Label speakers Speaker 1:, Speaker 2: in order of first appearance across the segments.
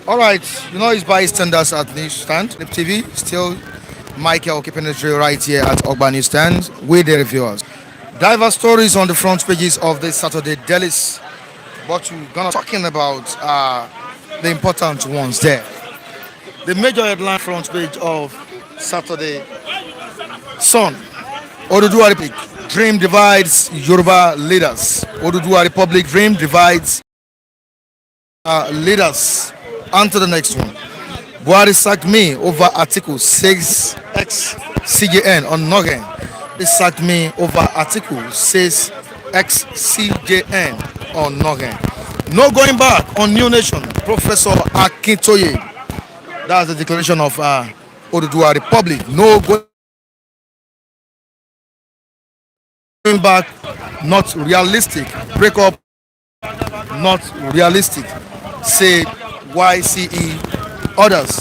Speaker 1: All right, it's Bystanders at Newsstand, Fliptv. Still, Michael keeping the drill right here at Ogba Newsstand with the reviewers. Diverse stories on the front pages of this Saturday dailies. But we're gonna talking about the important ones there. The major headline front page of Saturday Sun. Oduduwa Republic dream divides Yoruba leaders. Oduduwa Republic dream divides leaders. On to the next one. Buhari sacked me over article 6 X CJN on Nogen. He sacked me over article 6 X CJN on Nogen. No going back on New Nation. Professor Akintoye. That's the declaration of Oduduwa Republic. No going back, not realistic. Break up, not realistic. Say YCE others.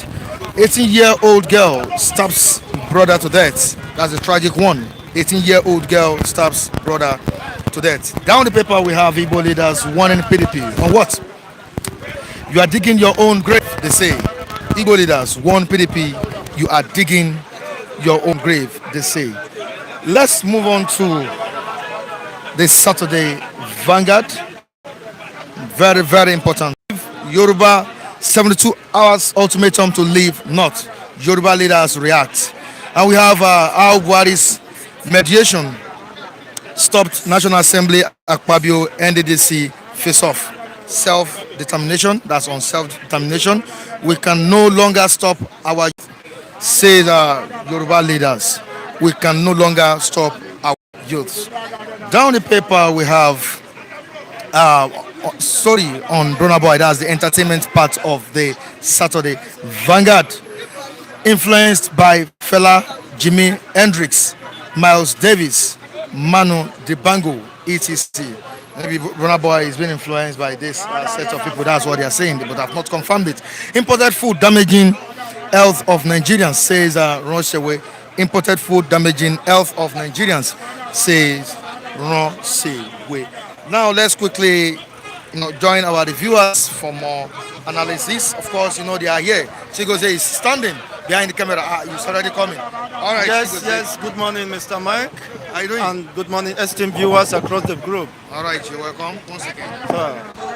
Speaker 1: 18-year-old girl stabs brother to death. That's a tragic one. 18-year-old girl stabs brother to death. Down the paper we have Igbo leaders warning PDP. On what? You are digging your own grave, they say. Igbo leaders warn PDP, you are digging your own grave, they say. Let's move on to this Saturday Vanguard. Very, very important. Yoruba 72 hours ultimatum to leave North. Yoruba leaders react. And we have how Buhari's mediation stopped National Assembly, Akpabio, NDDC face off. Self-determination, that's on self-determination. We can no longer stop our youth, say the Yoruba leaders. We can no longer stop our youth. Down the paper we have story on Burna Boy. That's the entertainment part of the Saturday Vanguard. Influenced by Fela, Jimi Hendrix, Miles Davis, Manu Dibango, etc. Maybe Burna Boy is being influenced by this set of people. That's what they are saying, but I've not confirmed it. Imported food damaging health of Nigerians, says Ron. Imported food damaging health of Nigerians, says Ron. Now let's quickly join our reviewers for more analysis. Of course, they are here. Chigoze is standing behind the camera. He's already coming. All right.
Speaker 2: Yes. Good morning, Mr. Mike.
Speaker 1: How you doing?
Speaker 2: And good morning, esteemed viewers across the group.
Speaker 1: All right, you're welcome. Once again.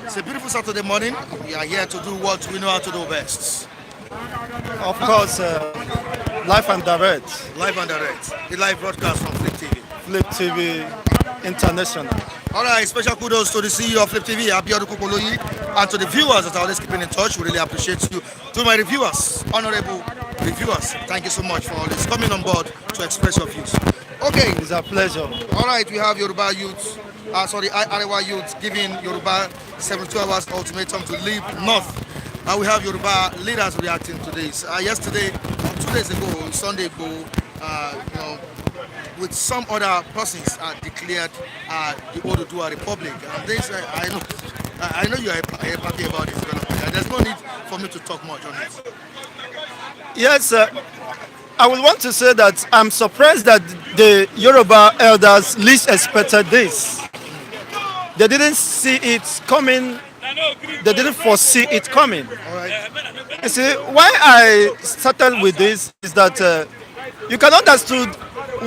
Speaker 1: It's a beautiful Saturday morning. We are here to do what we know how to do best.
Speaker 2: Of course, live and direct.
Speaker 1: Live and direct. The live broadcast from Fliptv.
Speaker 2: Fliptv International.
Speaker 1: All right, special kudos to the CEO of Fliptv, Abiodun Kokoloyi, and to the viewers that are always keeping in touch. We really appreciate you. To my reviewers, honorable reviewers, thank you so much for always coming on board to express your views. Okay.
Speaker 2: It's a pleasure.
Speaker 1: All right, we have Yoruba youth, Arewa youth giving Yoruba 72 hours ultimatum to leave North. And we have Yoruba leaders reacting to this. Yesterday, 2 days ago, Sunday ago, with some other persons declared the Oduduwa Republic. And this, I know you are happy about this development. There's no need for me to talk much on it.
Speaker 2: Yes, I would want to say that I'm surprised that the Yoruba elders least expected this. They didn't see it coming. They didn't foresee it coming.
Speaker 1: All right.
Speaker 2: You see, why I started with this is that you can understand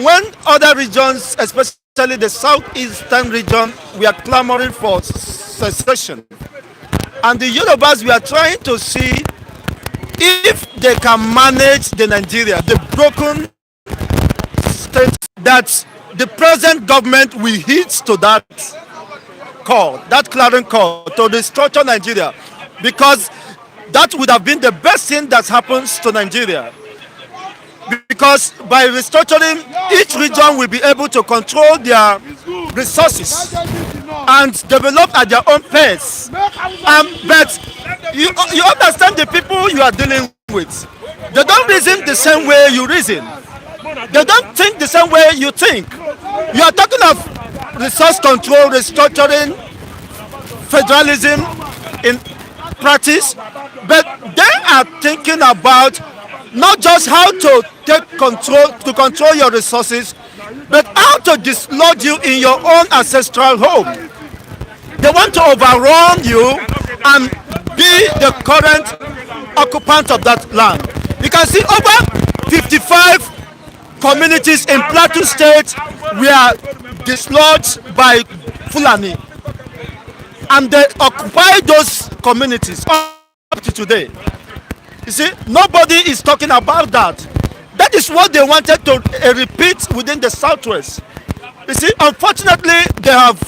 Speaker 2: when other regions, especially the southeastern region, we are clamoring for secession. And the Yorubas, we are trying to see if they can manage the Nigeria, the broken state, that the present government will hit to that call, that clarion call to restructure Nigeria, because that would have been the best thing that happens to Nigeria. Because by restructuring, each region will be able to control their resources and develop at their own pace. But you understand the people you are dealing with. They don't reason the same way you reason. They don't think the same way you think. You are talking of resource control, restructuring, federalism in practice, but they are thinking about not just how to take control your resources, but how to dislodge you in your own ancestral home. They want to overrun you and be the current occupant of that land. You can see over 55 communities in Plateau State were dislodged by Fulani, and they occupy those communities up to today. You see, nobody is talking about that. That is what they wanted to repeat within the Southwest. You see, unfortunately, they have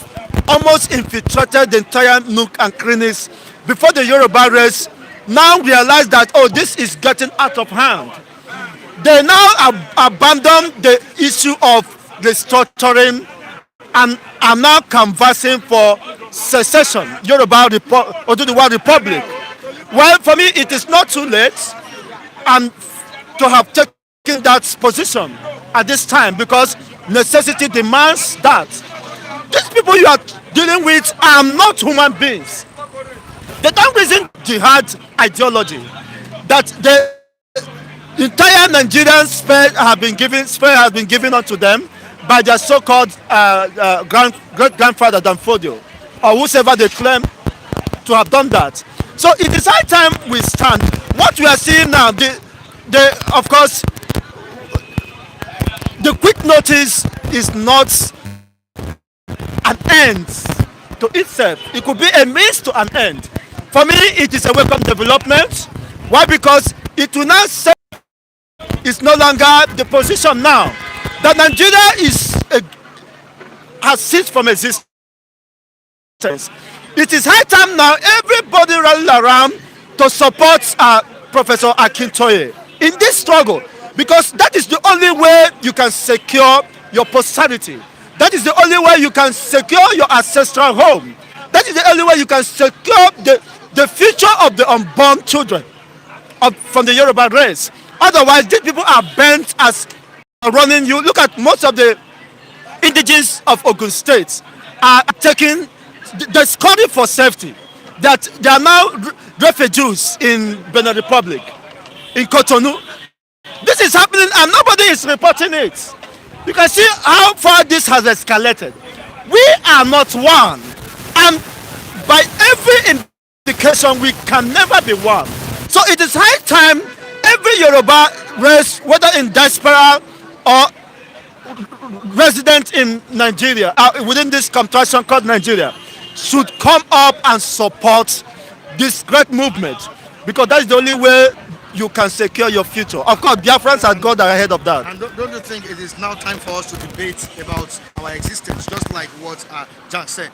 Speaker 2: almost infiltrated the entire nook and crannies before the Yoruba race now realize that, oh, this is getting out of hand. They now abandon the issue of restructuring and are now canvassing for secession, Yoruba Oduduwa Republic. Well, for me, it is not too late and to have taken that position at this time, because necessity demands that. These people you are dealing with are not human beings. They don't reason jihad ideology that the entire Nigerian sphere has been given unto them by their so-called great grandfather Danfodio, or whosoever they claim to have done that. So it is high time we stand. What we are seeing now, of course, the quick notice is not an end to itself. It could be a means to an end. For me, it is a welcome development. Why? Because it will now say it's no longer the position now that Nigeria has ceased from existence. It is high time now everybody rally around to support Professor Akintoye in this struggle, because that is the only way you can secure your posterity. That is the only way you can secure your ancestral home. That is the only way you can secure the future of the unborn children from the Yoruba race. Otherwise, these people are bent as running you. Look at most of the indigenes of Ogun State are taking, they're scoring for safety. That they are now refugees in Benin Republic, in Cotonou. This is happening and nobody is reporting it. You can see how far this has escalated. We are not one, and by every indication, we can never be one. So it is high time every Yoruba race, whether in diaspora or resident in Nigeria, within this contraction called Nigeria, should come up and support this great movement, because that's the only way you can secure your future. Of course, Biafrans have got ahead of that.
Speaker 1: And don't you think it is now time for us to debate about our existence, just like what Jack said?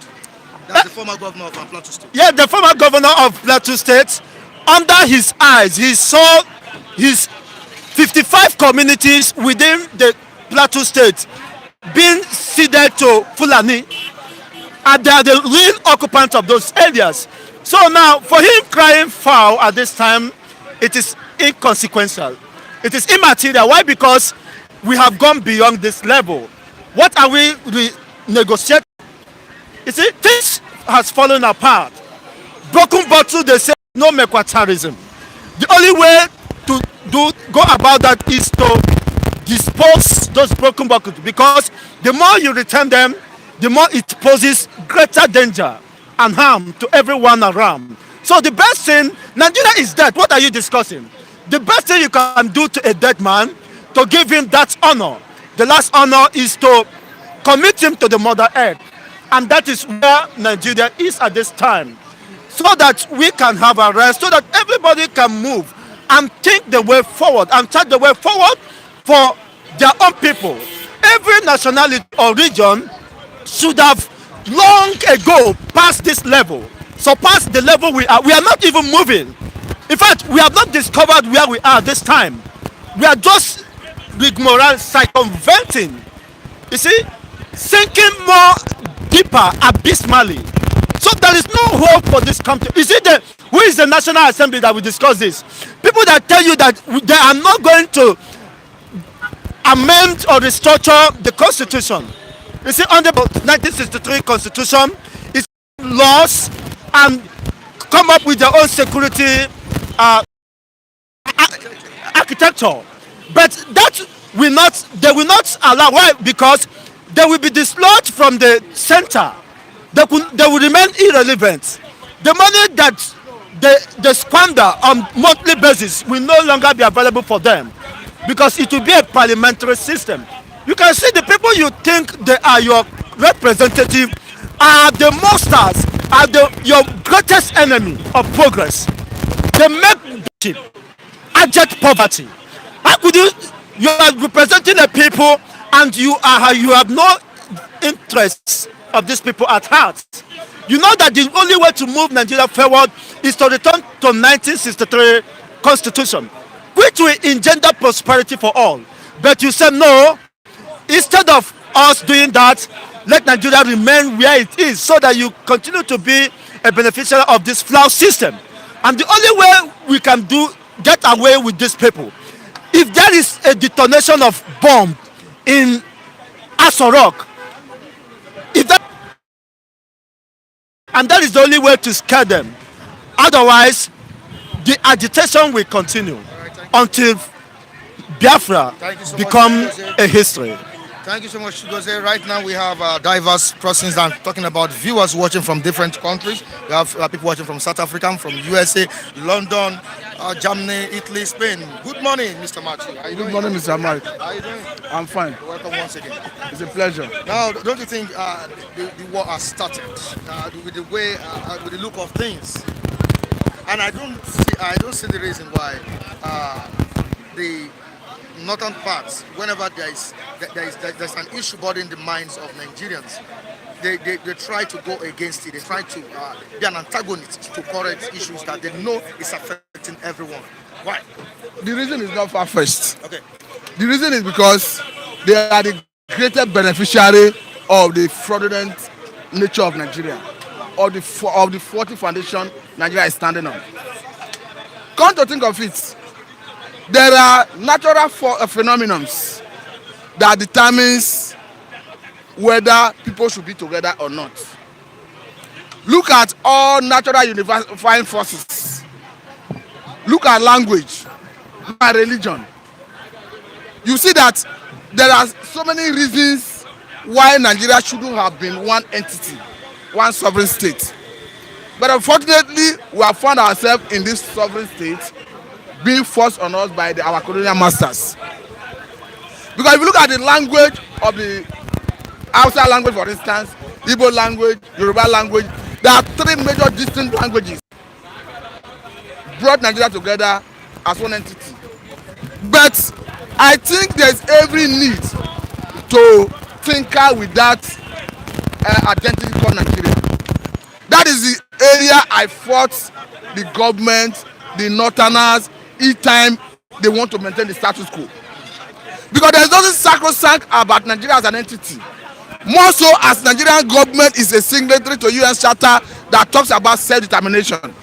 Speaker 1: That's the former governor of Plateau State.
Speaker 2: Yeah, the former governor of Plateau State, under his eyes, he saw his 55 communities within the Plateau State being ceded to Fulani, and they are the real occupants of those areas. So now, for him crying foul at this time, it is inconsequential. It is immaterial. Why? Because we have gone beyond this level. What are we negotiating? You see, things has fallen apart. Broken bottle, they say no mequatarism. The only way to go about that is to dispose those broken bottles, because the more you return them, the more it poses greater danger and harm to everyone around. So the best thing, Nigeria is dead. What are you discussing? The best thing you can do to a dead man, to give him that honor. The last honor is to commit him to the Mother Earth. And that is where Nigeria is at this time. So that we can have a rest, so that everybody can move and think the way forward and chart the way forward for their own people. Every nationality or region should have long ago passed this level. So past the level we are not even moving. In fact, we have not discovered where we are this time. We are just rigmarole circumventing. You see, sinking more deeper abysmally. So there is no hope for this country. You see, who is the National Assembly that we discuss this? People that tell you that they are not going to amend or restructure the Constitution. You see, under the 1963 Constitution, it's laws and come up with their own security architecture. But that will not, they will not allow. Why? Because they will be dislodged from the center. They will remain irrelevant. The money that they squander on monthly basis will no longer be available for them, because it will be a parliamentary system. You can see the people you think they are your representative are the monsters, are your greatest enemy of progress. They make abject poverty. How could you are representing the people and you have no interests of these people at heart? You know that the only way to move Nigeria forward is to return to 1963 constitution, which will engender prosperity for all. But you said no. Instead of us doing that, let Nigeria remain where it is, so that you continue to be a beneficiary of this flawed system. And the only way we can get away with these people, if there is a detonation of bomb in Aso Rock, if that and that is the only way to scare them. Otherwise, the agitation will continue until Biafra
Speaker 1: So
Speaker 2: become a history.
Speaker 1: Thank you so much, Jose. Right now we have diverse persons and talking about viewers watching from different countries. We have people watching from South Africa, from USA, London, Germany, Italy, Spain. Good morning, Mr. Machi.
Speaker 3: Good morning, Mr. Mike.
Speaker 1: How are you doing?
Speaker 3: I'm fine.
Speaker 1: Welcome once again.
Speaker 3: It's a pleasure.
Speaker 1: Now, don't you think the war has started with the way, with the look of things? And I don't see the reason why the northern parts, whenever there's an issue bothering the minds of Nigerians, they try to go against it. They try to be an antagonist to current issues that they know is affecting everyone. Why?
Speaker 3: The reason is not far-fetched.
Speaker 1: Okay.
Speaker 3: The reason is because they are the greatest beneficiary of the fraudulent nature of Nigeria, of the 40 foundation Nigeria is standing on. Come to think of it, there are natural phenomena that determines whether people should be together or not. Look at all natural unifying forces. Look at language, look at religion. You see that there are so many reasons why Nigeria shouldn't have been one entity, one sovereign state. But unfortunately, we have found ourselves in this sovereign state being forced on us by our colonial masters. Because if you look at the language of the Hausa language, for instance, Igbo language, Yoruba language, there are three major distinct languages brought Nigeria together as one entity. But I think there's every need to tinker with that identity called Nigeria. That is the area I fought the government, the Northerners, each time they want to maintain the status quo. Because there's nothing sacrosanct about Nigeria as an entity. More so as Nigerian government is a signatory to UN Charter that talks about self-determination.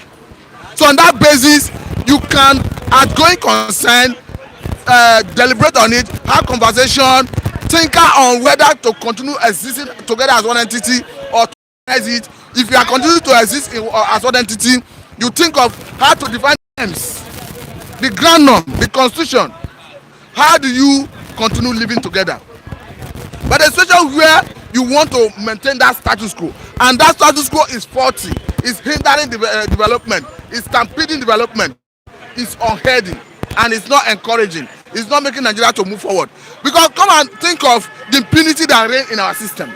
Speaker 3: So on that basis, you can, as going concern, deliberate on it, have conversation, tinker on whether to continue existing together as one entity or to recognize it. If you are continuing to exist as one entity, you think of how to define terms, the ground norm, the constitution. How do you continue living together? But a situation where you want to maintain that status quo, and that status quo is faulty, is hindering development, is stampeding development, is unhealthy, and it's not encouraging. It's not making Nigeria to move forward. Because come and think of the impunity that reigns in our system.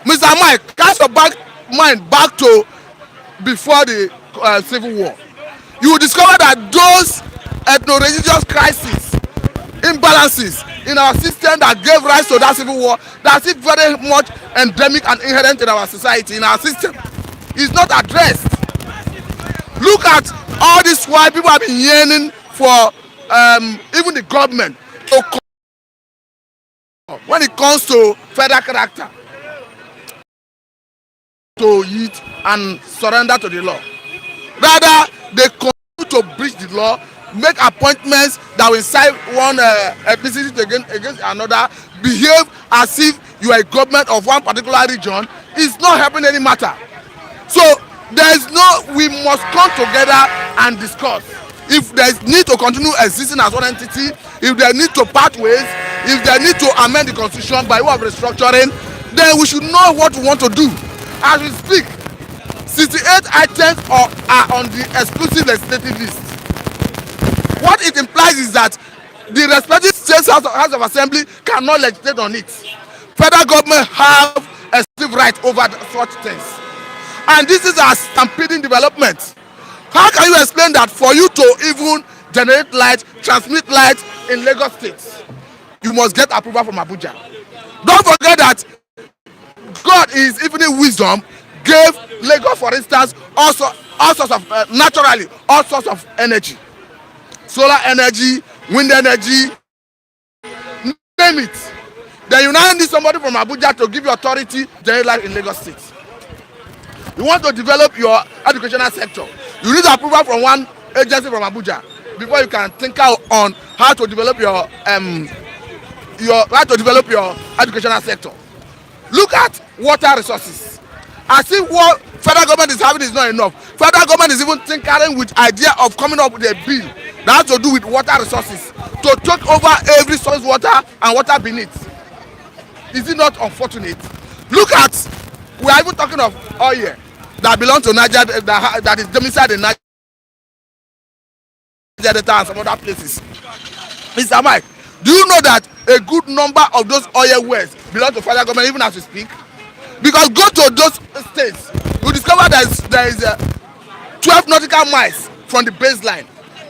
Speaker 3: Mr. Mike, cast your mind back to before the Civil War. You will discover that those ethno-religious crises, imbalances in our system that gave rise to that Civil War, that's it very much endemic and inherent in our society, in our system, is not addressed. Look at all this while people have been yearning for even the government to when it comes to federal character to eat and surrender to the law. Rather, they continue to breach the law, make appointments that will incite one ethnicity against another, behave as if you are a government of one particular region. It's not helping any matter. So we must come together and discuss. If there is need to continue existing as one entity, if there need to part ways, if there need to amend the constitution by way of restructuring, then we should know what we want to do. As we speak, 68 items are on the exclusive legislative list. What it implies is that the respective state house of assembly cannot legislate on it. Federal government have exclusive right over such things, and this is a stampeding development. How can you explain that for you to even generate light, transmit light in Lagos State, you must get approval from Abuja? Don't forget that God is infinite wisdom gave Lagos, for instance, all sorts of naturally all sorts of energy, solar energy, wind energy, name it. Then you now need somebody from Abuja to give you authority to generate light in Lagos State. You want to develop your educational sector, you need approval from one agency from Abuja before you can think out on how to develop your educational sector. Look at water resources. I see what federal government is having is not enough. Federal government is even tinkering with idea of coming up with a bill that has to do with water resources to take over every source water and water beneath. Is it not unfortunate? Look at, we are even talking of oil that belongs to Niger, that is domiciled in Niger Delta and some other places. Mr. Mike, do you know that a good number of those oil wells belong to federal government even as we speak? Because go to those states, you discover there is 12 nautical miles from the baseline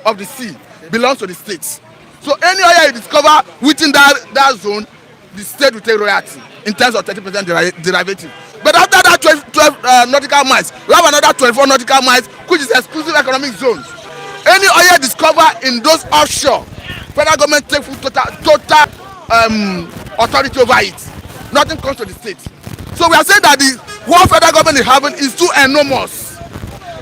Speaker 3: of the sea belongs to the states. So any oil you discover within that zone, the state will take royalty in terms of 30% derivative. But after that 12 nautical miles, we have another 24 nautical miles, which is exclusive economic zones. Any oil discovered in those offshore, federal government take full total authority over it. Nothing comes to the state. So we are saying that what federal government is having is too enormous.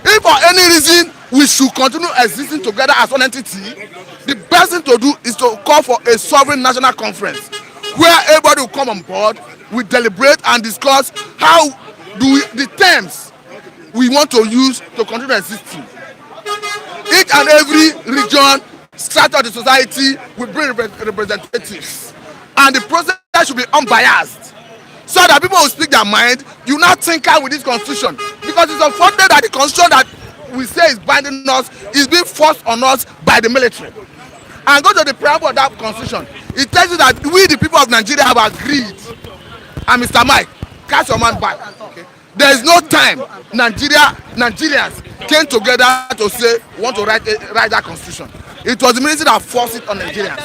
Speaker 3: If for any reason we should continue existing together as one entity, the best thing to do is to call for a sovereign national conference where everybody will come on board, we deliberate and discuss how do the terms we want to use to continue existing. Each and every region, strata of the society will bring representatives, and the process should be unbiased, so that people will speak their mind. You now tinker with this constitution, because it's unfortunate that the constitution that we say is binding us is being forced on us by the military. And go to the preamble of that constitution. It tells you that we, the people of Nigeria, have agreed. And Mr. Mike, catch your man back. There is no time Nigerians came together to say we want to write that constitution. It was the military that forced it on Nigerians.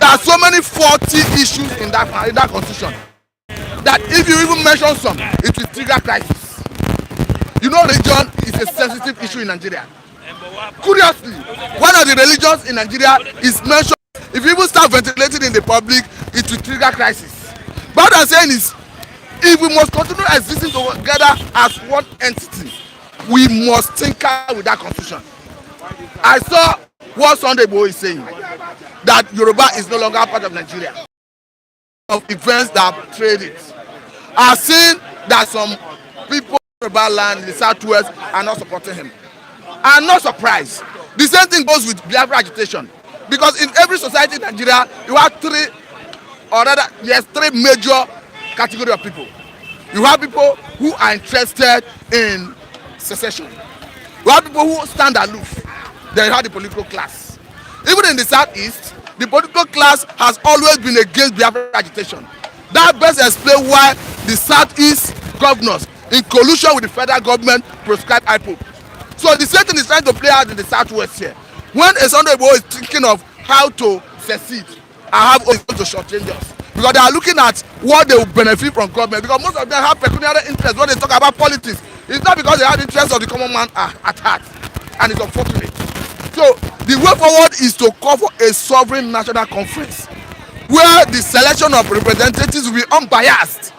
Speaker 3: There are so many faulty issues in that constitution that if you even mention some, it will trigger crisis. You know, religion is a sensitive issue in Nigeria. Curiously, one of the religions in Nigeria is mentioned. If you even start ventilating in the public, it will trigger crisis. But what I'm saying is, if we must continue existing together as one entity, we must tinker with that constitution. I saw what Sunday Boy is saying, that Yoruba is no longer part of Nigeria. Of events that have traded it. I've seen that some people in Yoruba land in the southwest are not supporting him. I'm not surprised. The same thing goes with Biafra agitation, because in every society in Nigeria you have three major category of people. You have people who are interested in secession. You have people who stand aloof. Then you have the political class. Even in the southeast, the political class has always been against Biafra agitation. That best explains why the southeast governors, in collusion with the federal government, prescribe IPOB. So the same thing is trying to play out in the southwest here. When a Sunday boy is thinking of how to secede, I have always to shortchange us, because they are looking at what they will benefit from government, because most of them have pecuniary interest when they talk about politics. It's not because they have interest of the common man at heart, and it's unfortunate. So the way forward is to call for a sovereign national conference where the selection of representatives will be unbiased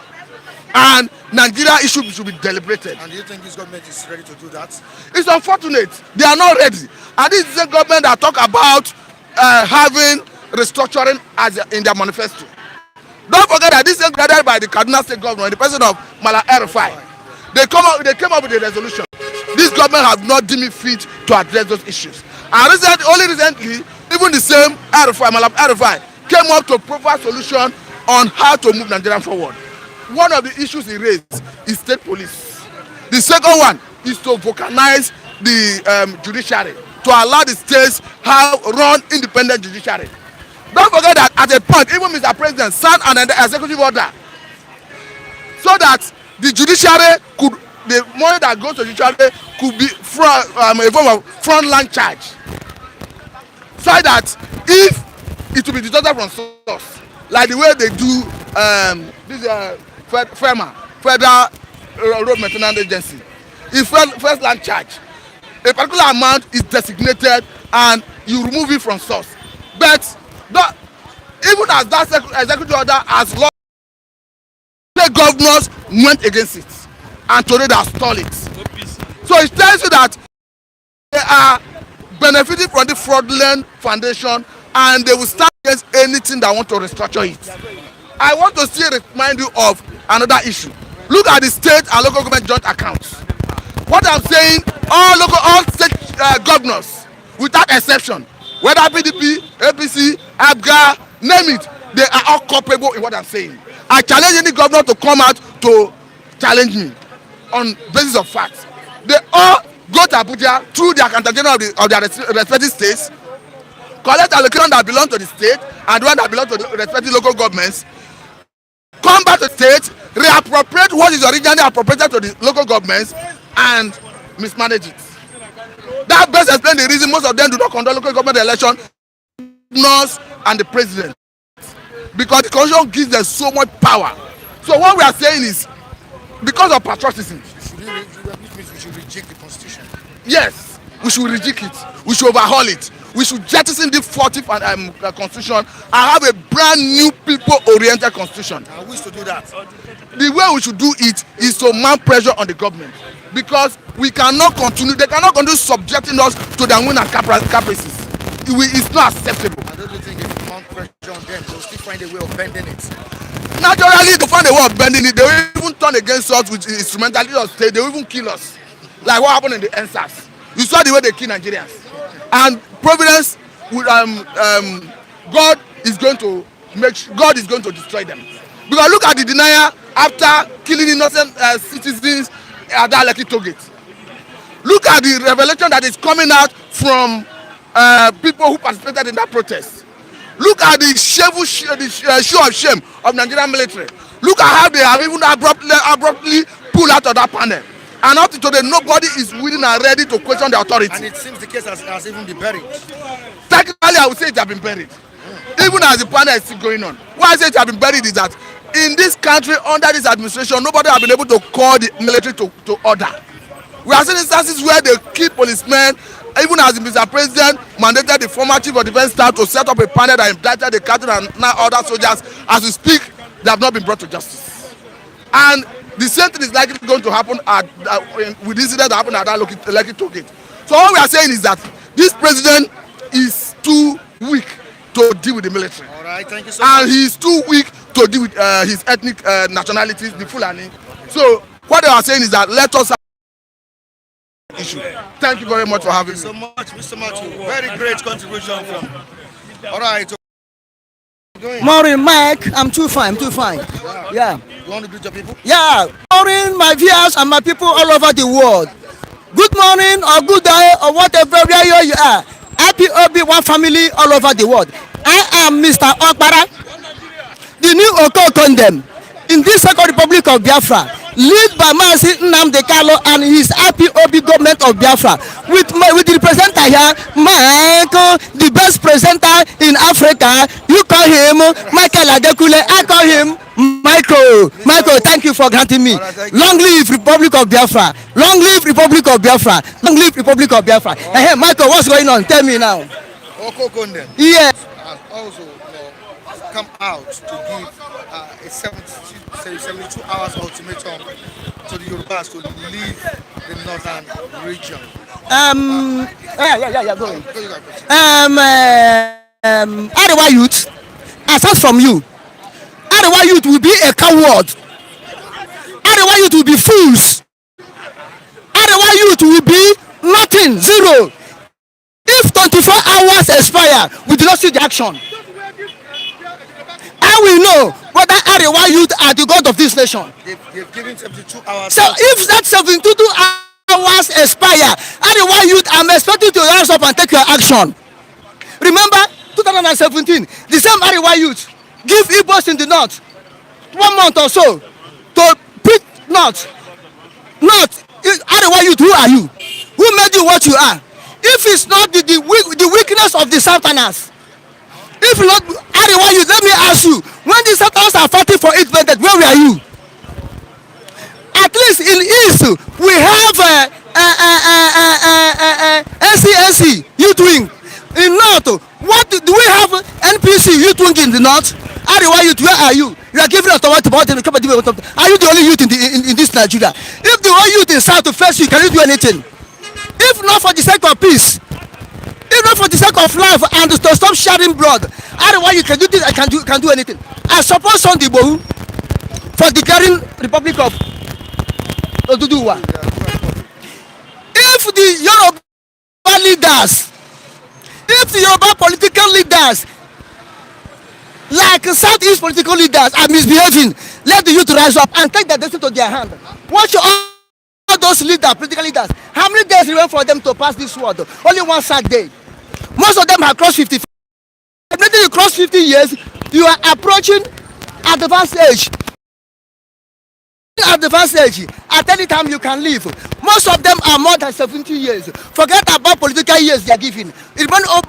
Speaker 3: and Nigeria issue should be deliberated.
Speaker 1: And do you think this government is ready to do that?
Speaker 3: It's unfortunate they are not ready, and this is the government that talk about having restructuring as in their manifesto. Don't forget that this is gathered by the Kaduna State governor in the person of Malam El-Rufai. They came up with a resolution. This government have not deemed it fit to address those issues. And only recently, even the same Malam El-Rufai came up to a proper solution on how to move Nigeria forward. One of the issues he raised is state police. The second one is to vulcanize the judiciary, to allow the states have run independent judiciary. Don't forget that at a point, even Mr. President signed an executive order so that the judiciary could, the money that goes to the judiciary could be a form of front line charge, so that if it will be deducted from source, like the way they do this FEMA, Federal Road Maintenance Agency, if first land charge, a particular amount is designated and you remove it from source. But even as that executive order has law, the governors went against it, and today they have stalled it. So it tells you that they are benefiting from the fraudulent foundation, and they will stand against anything that want to restructure it. I want to still remind you of another issue. Look at the state and local government joint accounts. What I'm saying, all state governors, without exception, whether PDP, APC, ABGA, name it, they are all culpable in what I'm saying. I challenge any governor to come out to challenge me on basis of facts. They all go to Abuja through the accountant general of their respective states, collect allocation that belong to the state and the one that belong to the respective local governments, come back to the state, reappropriate what is originally appropriated to the local governments, and mismanage it. That best explains the reason most of them do not conduct local government election, governors and the president, because the constitution gives them so much power. So what we are saying is, because of patriotism,
Speaker 1: We should reject the constitution.
Speaker 3: yes, we should reject it, we should overhaul it, we should jettison the 40th constitution and have a brand new people-oriented constitution.
Speaker 1: I wish to do that.
Speaker 3: The way we should do it is to mount pressure on the government, because we cannot continue, they cannot continue subjecting us to their whim and caprices. It's not acceptable.
Speaker 1: I don't think if you mount pressure on them, they'll still find a way of bending it.
Speaker 3: Naturally, to find a way of bending it, they will even turn against us with instrumentality of state. They will even kill us, like what happened in the NSAS. You saw the way they kill Nigerians, and Providence, God is going to destroy them. Because look at the denial after killing innocent citizens at that Lekki toll gate. Look at the revelation that is coming out from people who participated in that protest. Look at the show of shame of Nigerian military. Look at how they have even abruptly pulled out of that panel. And up to today, nobody is willing and ready to question the authority.
Speaker 1: And it seems the case has even been buried.
Speaker 3: Technically, I would say it has been buried. Even as the panel is still going on. Why I say it has been buried is that in this country, under this administration, nobody has been able to call the military to order. We have seen instances where they kill policemen, even as the Mr. President mandated the former chief of defense staff to set up a panel that indicted the captain and now other soldiers. As we speak, they have not been brought to justice. And the same thing is likely going to happen with the incident that happened at that Lekki toll gate. So all we are saying is that this president is too weak to deal with the military.
Speaker 1: All right, thank you so much.
Speaker 3: And he is too weak to deal with his ethnic nationalities, the Fulani. So what they are saying is that let us have issue. Thank you very much for having me.
Speaker 1: So much, Mr. Matthew. Very great contribution from. All right.
Speaker 4: Morning, Mike. I'm too fine. Yeah.
Speaker 1: You want to greet your people?
Speaker 4: Yeah. Morning, my viewers and my people all over the world. Good morning or good day or whatever where you are. Happy OB1 family all over the world. I am Mr. Okpara, the new Oko Condem in this Second Republic of Biafra, led by Mazi Nnamdi Kanu and his IPOB government of Biafra, with the presenter here, Michael, the best presenter in Africa. You call him Michael Adekule, I call him Michael. Michael, thank you for granting me. Long live Republic of Biafra. Long live Republic of Biafra. Long live Republic of Biafra. Hey, Michael, what's going on? Tell me now.
Speaker 1: Oko Condem
Speaker 4: Yes.
Speaker 1: has also come out to give a 72 hours ultimatum to the Yorubas to leave the northern region.
Speaker 4: Yeah, go on. Arewa youth, aside from you, Arewa youth will be a coward. Arewa youth will be fools. Arewa youth will be nothing, zero. If 24 hours expire, we do not see the action. I will know whether Arewa youth are the god of this nation.
Speaker 1: They've given 72 hours.
Speaker 4: So if that 72 powers expire. Arewa youth, I'm expecting to rise up and take your action. Remember 2017, the same Arewa youth give Igbos in the north 1 month or so to pick north. Arewa youth, who are you? Who made you what you are? If it's not the weakness of the Southerners, if not Arewa youth, let me ask you, when the Southerners are fighting for independence, where were you? At least in East, we have NCNC youth wing. In North, what do we have? NPC youth wing in the North. Arewa youth, where are you? You are giving us the word about them. Are you the only youth in this Nigeria? If the whole youth in South to face you, can you do anything? If not for the sake of peace, if not for the sake of life and to stop shedding blood, Arewa you can do this. I can do anything. I support Sunday Igboho for declaring Republic of Oduduwa. If the Yoruba leaders, if the Yoruba political leaders, like Southeast political leaders, are misbehaving, let the youth rise up and take their destiny to their hand. Watch all those leaders, political leaders. How many days remain for them to pass this world? Only one sad day. Most of them have crossed 55. Immediately you cross 50 years, you are approaching advanced age. Advanced age, at any time you can leave. Most of them are more than 70 years. Forget about political years they are giving.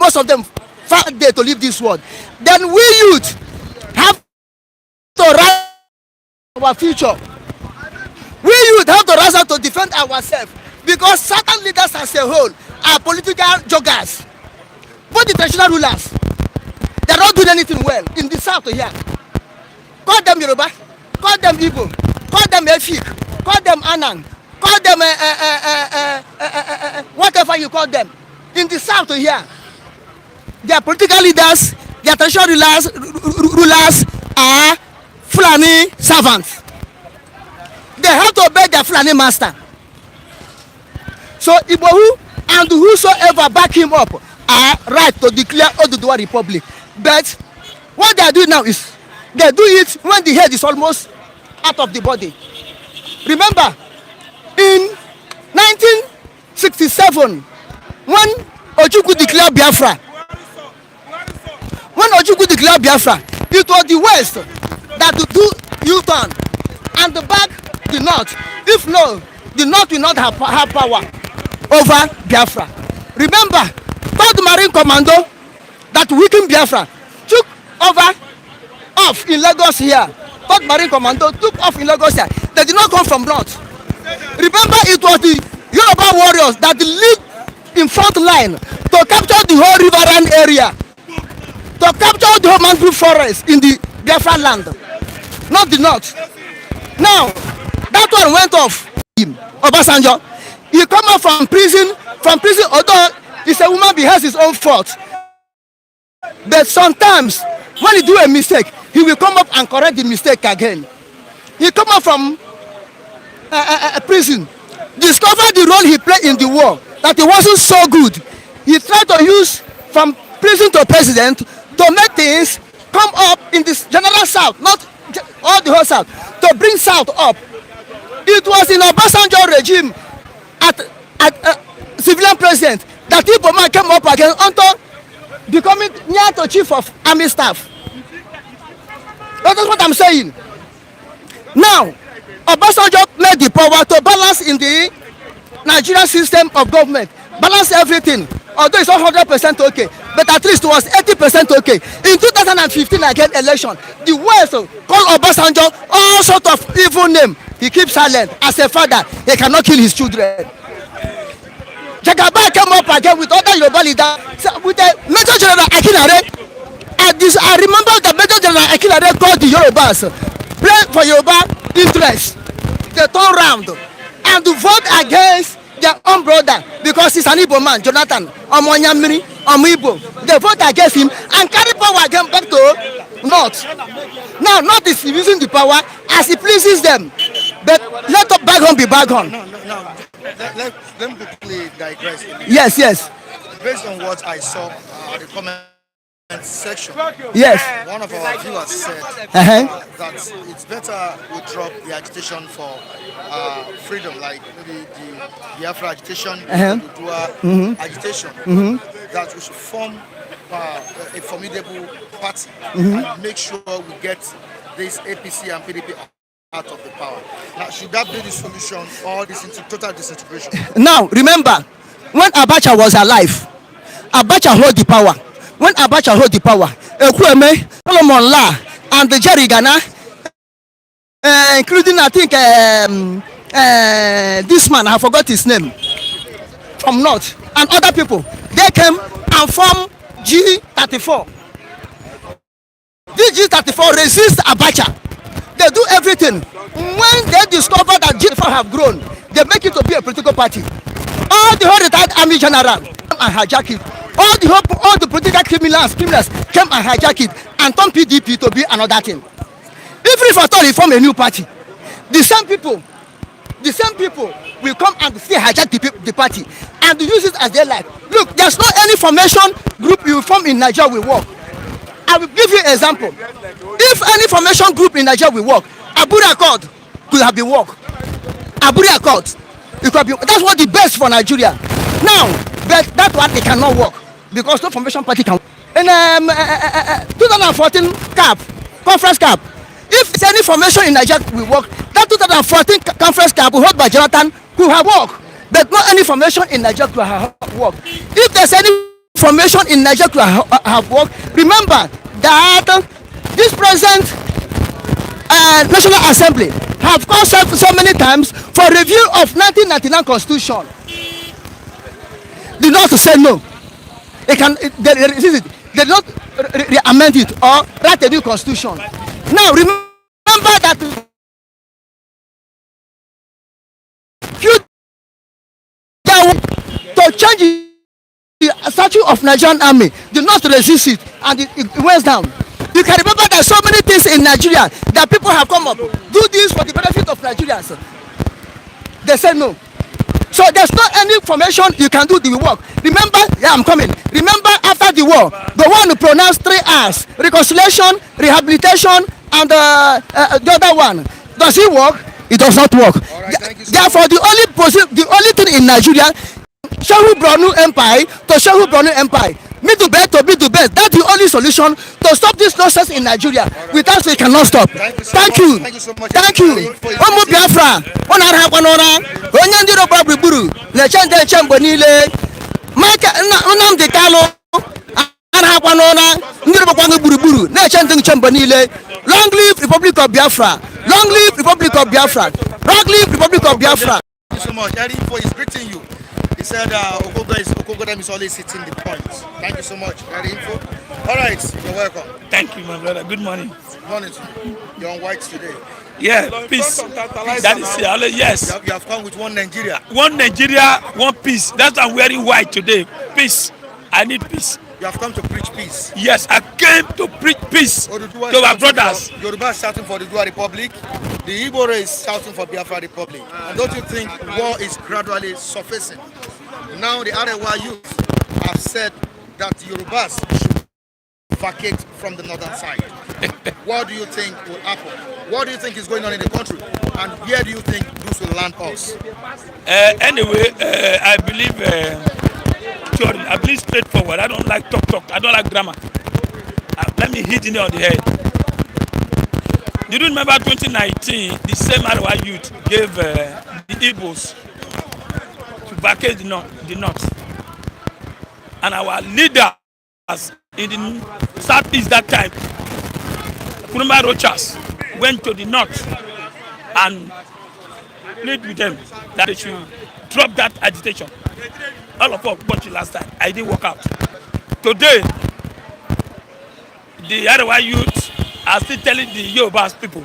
Speaker 4: Most of them far day to leave this world. Then we youth have to rise our future. We youth have to rise up to defend ourselves, because certain leaders as a whole are political joggers. Both the traditional rulers, they are not doing anything well in the South here. Call them Yoruba, call them Igbo, call them Efik, call them Anan, call them whatever you call them. In the South here, their political leaders, their traditional rulers are Fulani servants. They have to obey their Fulani master. So Igbohu and whosoever back him up are right to declare Oduduwa Republic. But what they are doing now is they do it when the head is almost out of the body. Remember, in 1967, when Ojukwu declared Biafra, it was the West that would do U-turn and back the North. If no, the North will not have power over Biafra. Remember, 3rd Marine Commando that weakened Biafra took off in Lagos here. 3rd Marine Commando took off in Lagos here. They did not come from North. Remember, it was the Yoruba warriors that lead in front line to capture the whole riverine area, to capture the whole mangrove forest in the Biafra land, not the North. Now, that one went off. Obasanjo, he come out from prison, although he's a woman behind his own fault. But sometimes, when he do a mistake, he will come up and correct the mistake again. He come out from prison, discovered the role he played in the war, that it wasn't so good. He tried to use from prison to president to make things come up in this general South, not all the whole South, to bring South up. It was in Obasanjo regime at civilian president that Igbo man came up again until becoming near to chief of army staff. That's what I'm saying. Now, Obasanjo made the power to balance in the Nigerian system of government, balance everything. Although it's not 100% okay, but at least it was 80% okay. In 2015 again election, the West called Obasanjo all sort of evil name. He keeps silent. As a father, he cannot kill his children. Jagaba came up again with other Yoruba leaders, with the Major General Akinare. I remember the Major General Akinare called the Yorubas, pray for Yoruba interest. They turn round and to vote against their own brother because he's an Igbo man, Jonathan Omonyamiri Omibo. They vote against him and carry power again back to North. Now North is using the power as he pleases them. But let the bygone be bygone.
Speaker 1: No. Let me quickly digress.
Speaker 4: Yes.
Speaker 1: Based on what I saw, the comment section.
Speaker 4: Yes.
Speaker 1: One of our viewers said
Speaker 4: Uh-huh.
Speaker 1: that it's better we drop the agitation for freedom, like maybe the Biafra agitation, the Dua agitation, that we should form a formidable party and make sure we get this APC and PDP out of the power. Now, should that be the solution or this into total disintegration?
Speaker 4: Now, remember, when Abacha was alive, Abacha hold the power. When Abacha hold the power, Ekweme, Solomon La, and the Jerry Ghana, including, I think, this man, I forgot his name, from North, and other people, they came and formed G34. This G34 resists Abacha. They do everything. When they discover that G34 have grown, they make it to be a political party. All the whole retired army general came and hijack it. All the political criminals came and hijack it and turn PDP to be another thing. Even if at all they form a new party, the same people will come and still hijack the party and use it as they like. Look, there's not any formation group you form in Nigeria will work. I will give you an example. If any formation group in Nigeria will work, Aburi Accord could have been work. Aburi Accord, it could be. That's what the best for Nigeria. Now, but that one it cannot work because no formation party can. In 2014 conference cap, if there's any formation in Nigeria will work, that 2014 conference cap will hold by Jonathan could have work, but not any formation in Nigeria could have work. If there's any formation in Nigeria could have worked, remember that this present National Assembly have called so many times for review of 1999 Constitution. The North said no. They did not amend it or write a new constitution. Now remember that to change the statute of Nigerian army, the North resist it and it went down. You can remember that so many things in Nigeria that people have come up, do this for the benefit of Nigerians. They said no. So there's not any formation you can do the work. Remember, yeah, I'm coming. Remember after the war, the one who pronounced 3 R's: reconciliation, rehabilitation, and the other one. Does it work? It does not work.
Speaker 1: Right,
Speaker 4: therefore, the only thing in Nigeria, Shehu Bronu Empire to Shehu Bronu Empire, middle bed to middle bed. That's the only solution to stop this nonsense in Nigeria. Right. Without it cannot stop. Thank you. Thank you. Omo Biafra, onara kwanora, onye ndiro baburu, lechende chembo nile. Maka Nnamdi Kanu, ara kwanora, ndiro bakwangu buruburu, lechende chembo nile. Long live Republic of Biafra. Long live Republic of Biafra. Long live Republic of Biafra.
Speaker 1: Thank you so much. Eddie Info is greeting you. He said Okogodem is always hitting the point. Thank you so much, Eddie Info. All right, you're welcome.
Speaker 5: Thank you, my brother. Good morning.
Speaker 1: Good morning to you. You're on white today.
Speaker 5: Yeah, peace. That is yes.
Speaker 1: You have come with one Nigeria.
Speaker 5: One Nigeria, one peace. That's why I'm wearing white today. Peace. I need peace.
Speaker 1: You have come to preach peace.
Speaker 5: Yes, I came to preach peace to our brothers.
Speaker 1: Yoruba is shouting for the Dua Republic. The Igbo is shouting for Biafra Republic. And don't you think war is gradually surfacing? Now the Arewa youth have said that Yorubas should vacate from the northern side. What do you think will happen? What do you think is going on in the country? And where do you think this will land us?
Speaker 5: Anyway, I believe theory. I believe straightforward. I don't like talk. I don't like drama. Let me hit it on the head. Do you remember 2019, the same Arewa youth gave the Igbos to vacate the north. And our leaders in the southeast that time, Kuruma Rochas, went to the north and plead with them that they should drop that agitation. All of us watched it last time. I didn't work out. Today, the Arewa youth are still telling the Yoruba people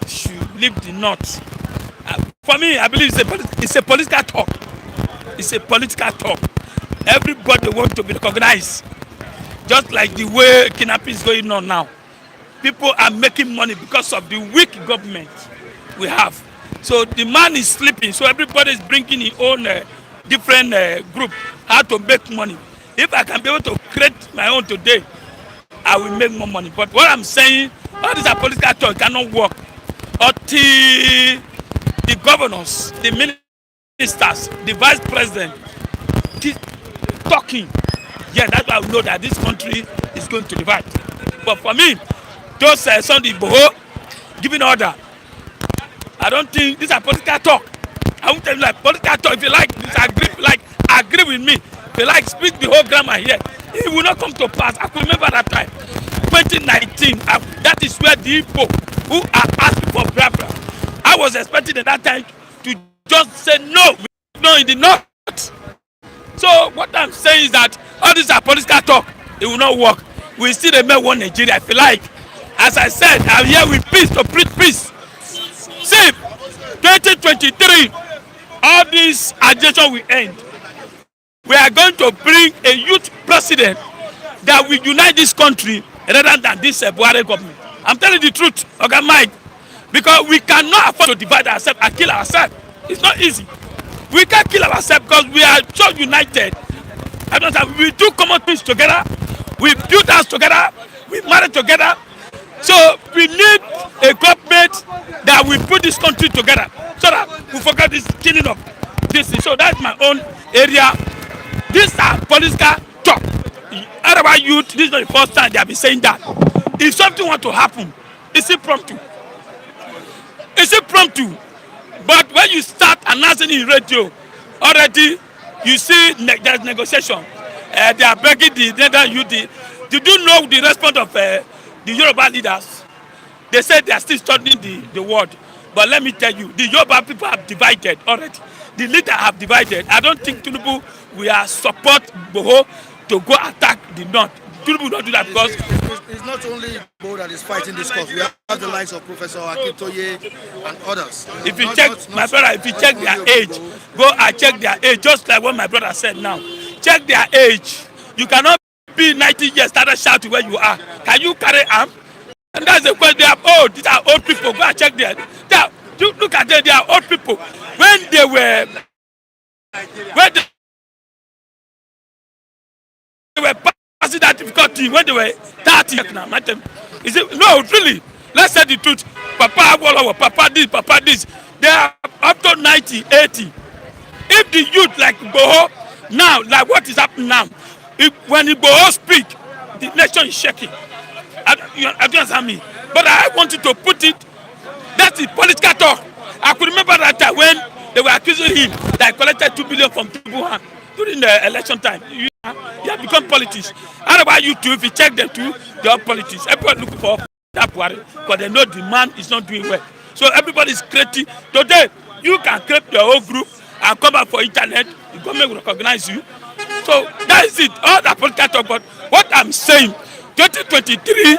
Speaker 5: should leave the north. For me, I believe it's a political talk. It's a political talk. Everybody wants to be recognized. Just like the way kidnapping is going on now. People are making money because of the weak government we have. So the man is sleeping. So everybody is bringing his own different group how to make money. If I can be able to create my own today, I will make more money. But what I'm saying, all these are political talk cannot work until the governors, the ministers, the vice president keep talking. Yeah, that's why we know that this country is going to divide. But for me, those Sunday Boho giving order, I don't think these are political talk. I won't tell you like political talk. If you like disagree, like agree with me, if you like speak the whole grammar here, it will not come to pass. I could remember that time, 2019. That is where the people who are asking for Biafra, I was expecting at that time to just say no, no in the north. So what I'm saying is that all these are political talk. It will not work. We still remain one Nigeria. If you like, as I said, I'm here with peace to preach peace. See, 2023, all this agitation will end. We are going to bring a youth president that will unite this country rather than this Buhari government. I'm telling the truth, okay, Mike, because we cannot afford to divide ourselves and kill ourselves. It's not easy. We can't kill ourselves because we are so united. We do common things together. We build house together. We marry together. So we need a government that will put this country together so that we forget this killing of this. So that's my own area. These are political talk. Otherwise, youth, this is not the first time they have been saying that. If something want to happen, it's impromptu. It's impromptu. But when you start announcing in radio, already you see there's negotiation. They are begging the Netherlands youth. Did you know the response of the Yoruba leaders? They said they are still studying the word. But let me tell you, the Yoruba people have divided already. The leaders have divided. I don't think Tinubu will support Boho to go attack the north. Tinubu will not do that because
Speaker 1: it's not only Boho that is fighting this cause. We have the likes of Professor Akintoye and others.
Speaker 5: If you check, my brother, if you check their age, go and check their age, just like what my brother said now. Check their age. You cannot be 90 years, start shouting where you are. Can you carry arm? And that's the question. They are old. These are old people. Go and check them. Look at them. They are old people. When they were passing that difficulty, when they were 30 now, is it no really? Let's say the truth. Papa this. They are up to 90, 80. If the youth like Boho now, like what is happening now, when the Boho speak, the nation is shaking. You understand me? But I wanted to put it. That's the political talk. I could remember that time when they were accusing him that he collected 2 billion from Tinubu during the election time. He have become politics. Otherwise, you too, if you check them too, they are politics. Everybody looking for that Buhari, but they know the man is not doing well. So everybody is creating. Today, you can create your own group and come back for internet. The government will recognize you. So that is it. All that political talk. But what I'm saying, 2023,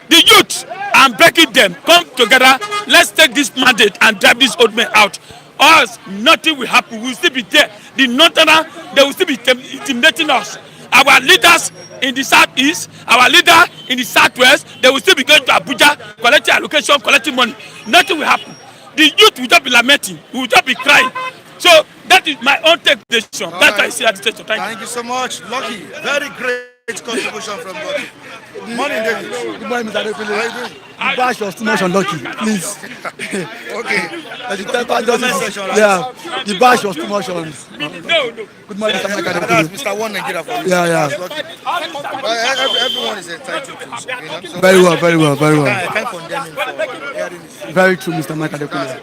Speaker 5: the youth, I'm begging them, come together. Let's take this mandate and drive this old man out. Or else nothing will happen. We'll still be there. The northerner, they will still be intimidating us. Our leaders in the southeast, our leader in the southwest, they will still be going to Abuja, collecting allocation, collecting money. Nothing will happen. The youth will just be lamenting. We will just be crying. So that is my own take decision. That's why I see at the station.
Speaker 1: Thank you so much. Lucky. Very great contribution from Lucky. Good morning, David.
Speaker 6: Good morning, Mr. Adekule.
Speaker 1: How are you doing?
Speaker 6: The bash was too much on Lucky, please.
Speaker 1: Okay.
Speaker 6: The temper just yeah, the bash was too much on.
Speaker 5: No.
Speaker 6: Good morning, Mr. Mike
Speaker 1: That's
Speaker 6: Adekule.
Speaker 1: Mr. One Nigeria for you.
Speaker 6: Yeah.
Speaker 1: That's Lucky. Well, everyone is entitled to. So
Speaker 6: Very well.
Speaker 1: I can't condemn him for hearing this.
Speaker 6: Very true, Mr. Mike Adekule.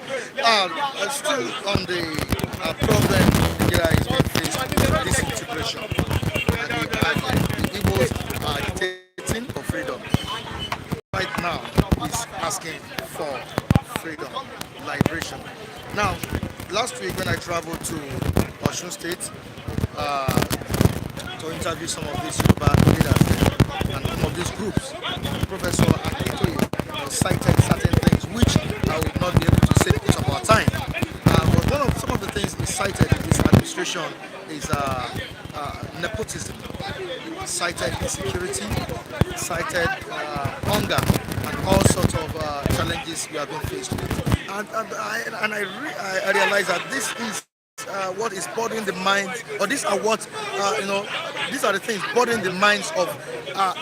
Speaker 1: Still on the problem Nigeria is being faced with disintegration. The Igbos are agitating for freedom. Right now, is asking for freedom, liberation. Now, last week when I traveled to Osun State to interview some of these Yoruba leaders and some of these groups, Professor Akintoye cited certain things which I would not be able to say because of our time. But some of the things he cited in this administration is nepotism. He cited insecurity, cited hunger, and all sorts of challenges we are being faced with. And I realize that this is what is bothering the mind, or these are what these are the things bothering the minds of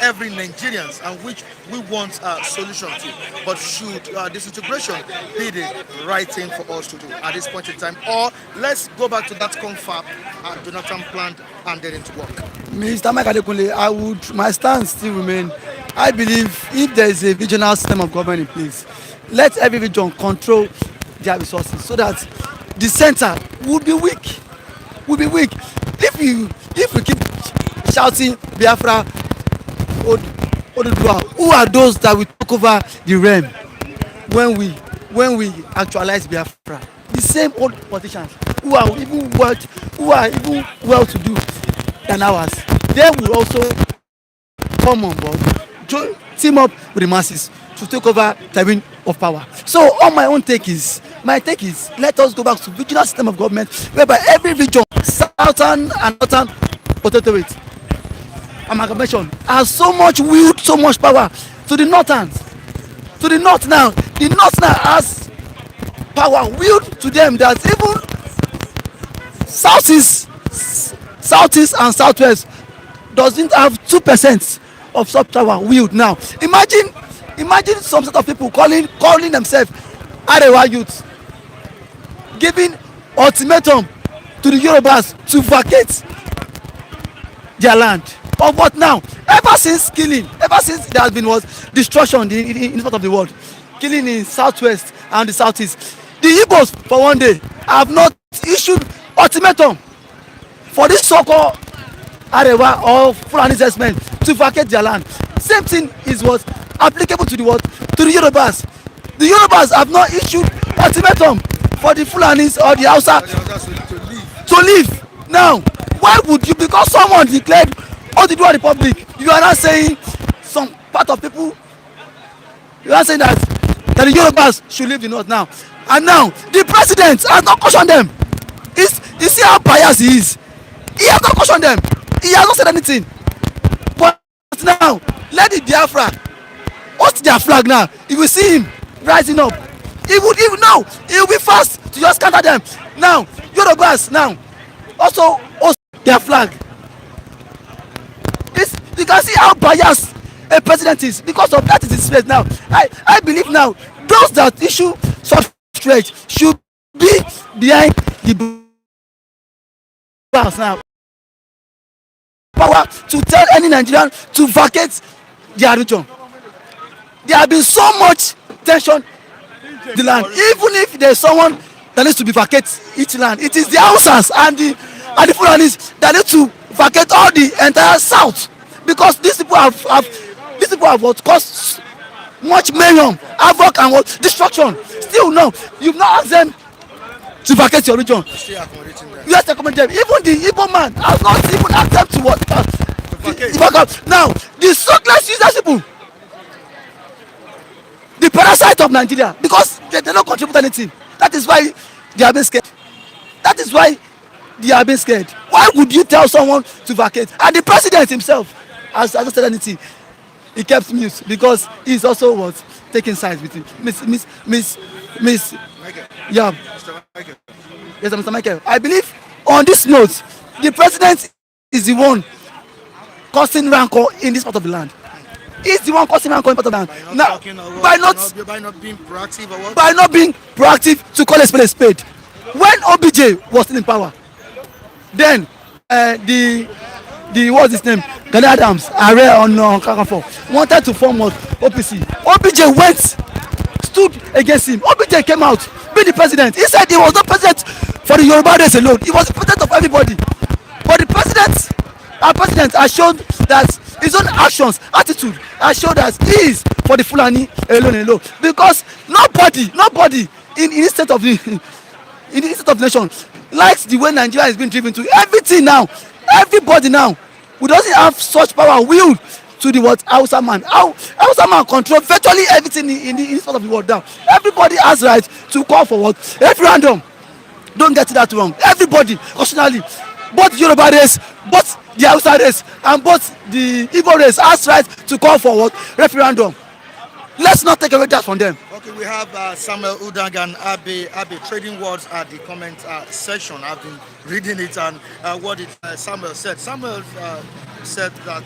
Speaker 1: every Nigerians, and which we want a solution to. But should disintegration be the right thing for us to do at this point in time, or let's go back to that confab Jonathan planned and then into work?
Speaker 6: Mr. Mike Adekunle, my stance still remain. I believe if there is a regional system of government in place, let every region control their resources so that the center would be weak. If we keep shouting Biafra, Oduduwa, who are those that will take over the realm when we actualize Biafra? The same old politicians who are even well to do than ours, they will also come on board, team up with the masses to take over the reign of power. So all my take is let us go back to regional system of government whereby every region, southern and northern protectorate, amalgamation, has so much will, so much power to the northerns. To the north now, the north now has power will to them that even southeast and southwest doesn't have 2% of such power will now. Imagine some set of people calling themselves Arewa youth, giving ultimatum to the Yorubas to vacate their land. Of what now? Ever since there has been destruction in this part of the world, killing in southwest and the southeast, the Igbos for one day have not issued ultimatum for this so-called Arewa or Fulani men to vacate their land. Same thing is what applicable to the Yorubas. The Yorubas have not issued ultimatum for the Fulanis or the Hausa to leave. Now, why would you? Because someone declared Oduduwa Republic, you are not saying some part of people. You are saying that the Yorubas should leave the north now, and now the president has not cautioned them. You see how biased he is. He has not cautioned them. He has not said anything. But now, let the Biafra host their flag now. You will see him rising up. He will be fast to just counter them. Now, Yorubas now also host their flag. You can see how biased a president is because of that is his place now. I believe now those that issue such threats should be behind the bars now. Power to tell any Nigerian to vacate their region. There has been so much tension in the land. Even if there is someone that needs to be vacate each land, it is the Hausas and the Fulanis that need to vacate all the entire south, because these people have caused much mayhem, havoc, and destruction. Still, no, you've not asked them to vacate your region. You have to accommodate them. Even the Igbo man has not even asked them to vacate. Now, the sockless useless people, the parasite of Nigeria, because they don't contribute anything. That is why they are being scared. Why would you tell someone to vacate? And the president himself has not said anything. He kept mute because he's also taking sides with Miss
Speaker 1: Michael.
Speaker 6: Yeah.
Speaker 1: Mr. Michael.
Speaker 6: Yes, Mr. Michael. I believe on this note, the president is the one causing rancor in this part of the land. He's the one causing rancor in part of the land. By not being proactive or what? By not being proactive to call a spade. When OBJ was still in power, then the what's his name? Gani Adams, Ààrẹ Ọ̀nà Kakanfò, wanted to form OPC. OBJ stood against him. OBJ came out, being the president. He said he was not president for the Yoruba race alone. He was the president of everybody. But our president has shown that his own actions, attitude, has shown that he is for the Fulani alone. Because nobody in this state of the nation likes the way Nigeria is being driven to. Everybody now, who doesn't have such power will to the Hausa man. Hausa man control virtually everything in this part of the world now. Everybody has right to call for referendum. Don't get that wrong. Everybody, constitutionally, both Yoruba race, both the Hausa race, and both the Igbo race has right to call for referendum. Let's not take away that from them.
Speaker 1: Okay, we have Samuel Udang and Abe trading words at the comment section. I've been reading it, and what did Samuel said. Samuel said that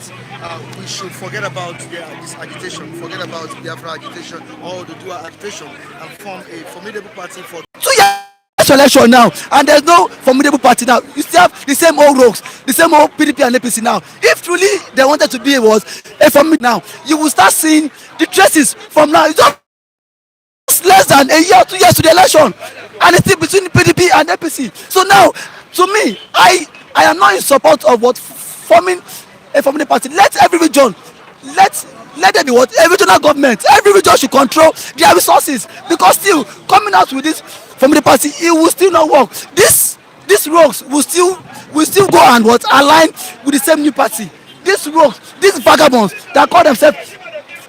Speaker 1: we should forget about this agitation, forget about Biafra agitation or the dual agitation, and form a formidable party for
Speaker 6: 2 years election now, and there's no formidable party now. You still have the same old rogues, the same old PDP and APC now. If truly they wanted to be was a formidable now, you will start seeing the traces from now. It's just less than a year, 2 years to the election, and it's still between PDP and APC. So now, to me, I am not in support of what forming a formidable party. Let every region, let there be what a regional government. Every region should control their resources, because still coming out with this formidable party, it will still not work. These rogues will still go and what align with the same new party. These rogues, these vagabonds that call themselves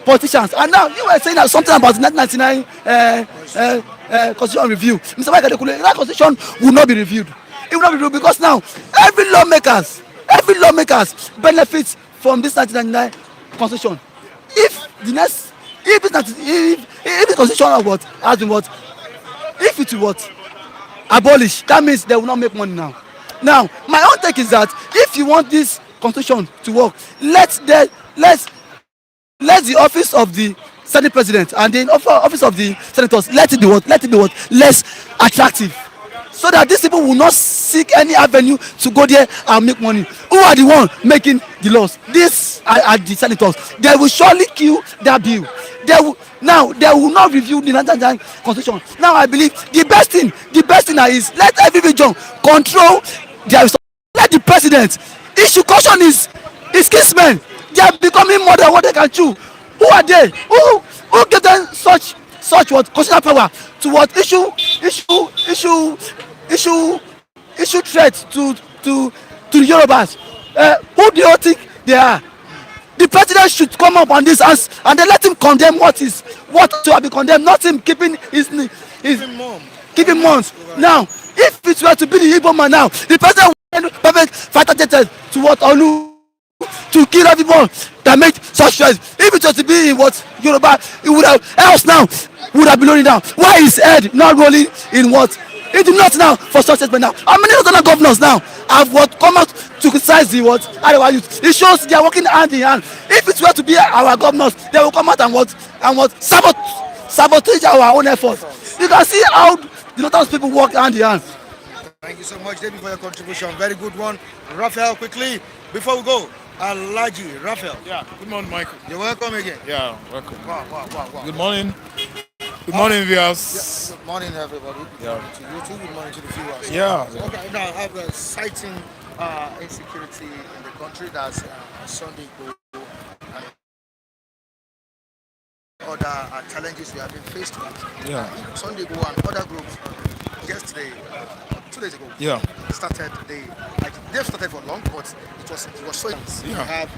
Speaker 6: politicians. And now you were saying that something about the 1999 constitution review. Mr. Waikadekule, that constitution will not be reviewed. It will not be reviewed because now every lawmakers benefits from this 1999 constitution. If the constitution of what has been what, if it will what abolish, that means they will not make money now. Now my own take is that if you want this constitution to work, let the office of the Senate President and the office of the senators, let it be what less attractive, so that these people will not seek any avenue to go there and make money. Who are the one making the laws? These are the senators. They will surely kill that bill. They will not review the 1999 constitution. Now I believe the best thing is let every region control their resources. Let the president issue caution his kinsmen. They are becoming more than what they can chew. Who are they? Who give them such what constitutional power to what issue threats to the Yorubas? Who do you think they are? The president should come up on this and then let him condemn what to have been condemned, not him keeping months. Now, if it were to be the Igbo man now, the president would perfect fighter jets to what Olu to kill everyone that made such choice. If it was to be in what Yoruba, it would have else now would have been rolling down. Why is head not rolling in what? It is not now for such statement now. How many other governors now have what come out to criticize the what Arewa youth? It shows they are working hand in hand. If it were to be our governors, they will come out and what sabotage our own efforts. You can see how the Northern people work hand in hand.
Speaker 1: Thank you so much, David, for your contribution. Very good one. Raphael, quickly, before we go, Alaji, Raphael.
Speaker 7: Yeah, good morning, Michael.
Speaker 1: You're welcome again.
Speaker 7: Yeah, welcome.
Speaker 1: Wow.
Speaker 7: Good morning. Good morning, viewers.
Speaker 1: Yeah, good morning, everybody. Good morning to you too. Good morning to the viewers.
Speaker 7: Yeah.
Speaker 1: Okay, now I have citing insecurity in the country. That's Sunday Go and other challenges we have been faced with.
Speaker 7: Yeah.
Speaker 1: Sunday Go and other groups yesterday, 2 days ago.
Speaker 7: Yeah.
Speaker 1: They've started for long, but it was so intense.
Speaker 7: Yeah.
Speaker 1: You have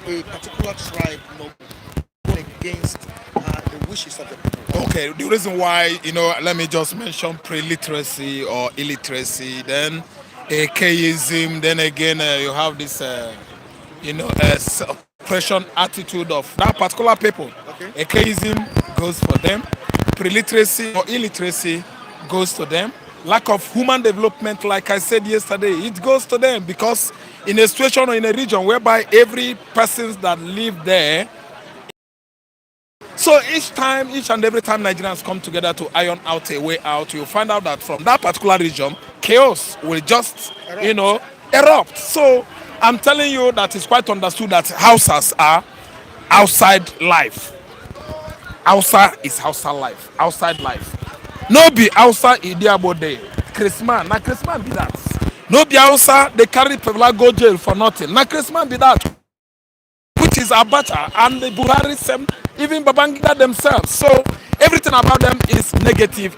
Speaker 1: a particular tribe going against the wishes of the people.
Speaker 7: Okay, the reason why, let me just mention pre-literacy or illiteracy, then atheism, then again you have this, suppression attitude of that particular people.
Speaker 1: Okay.
Speaker 7: Atheism goes for them, pre-literacy or illiteracy goes to them. Lack of human development, like I said yesterday, it goes to them, because in a situation or in a region whereby every person that live there, so each and every time Nigerians come together to iron out a way out, you find out that from that particular region, chaos will just, erupt. So I'm telling you that it's quite understood that Hausas are outside life. Hausa is Hausa life, outside life. No be Hausa Idiabode. Christmas, na Christmas be that. No be Hausa, they carry people go jail for nothing. Na Christmas be that. Which is Abacha and the Buhari, even Babangida themselves. So everything about them is negative.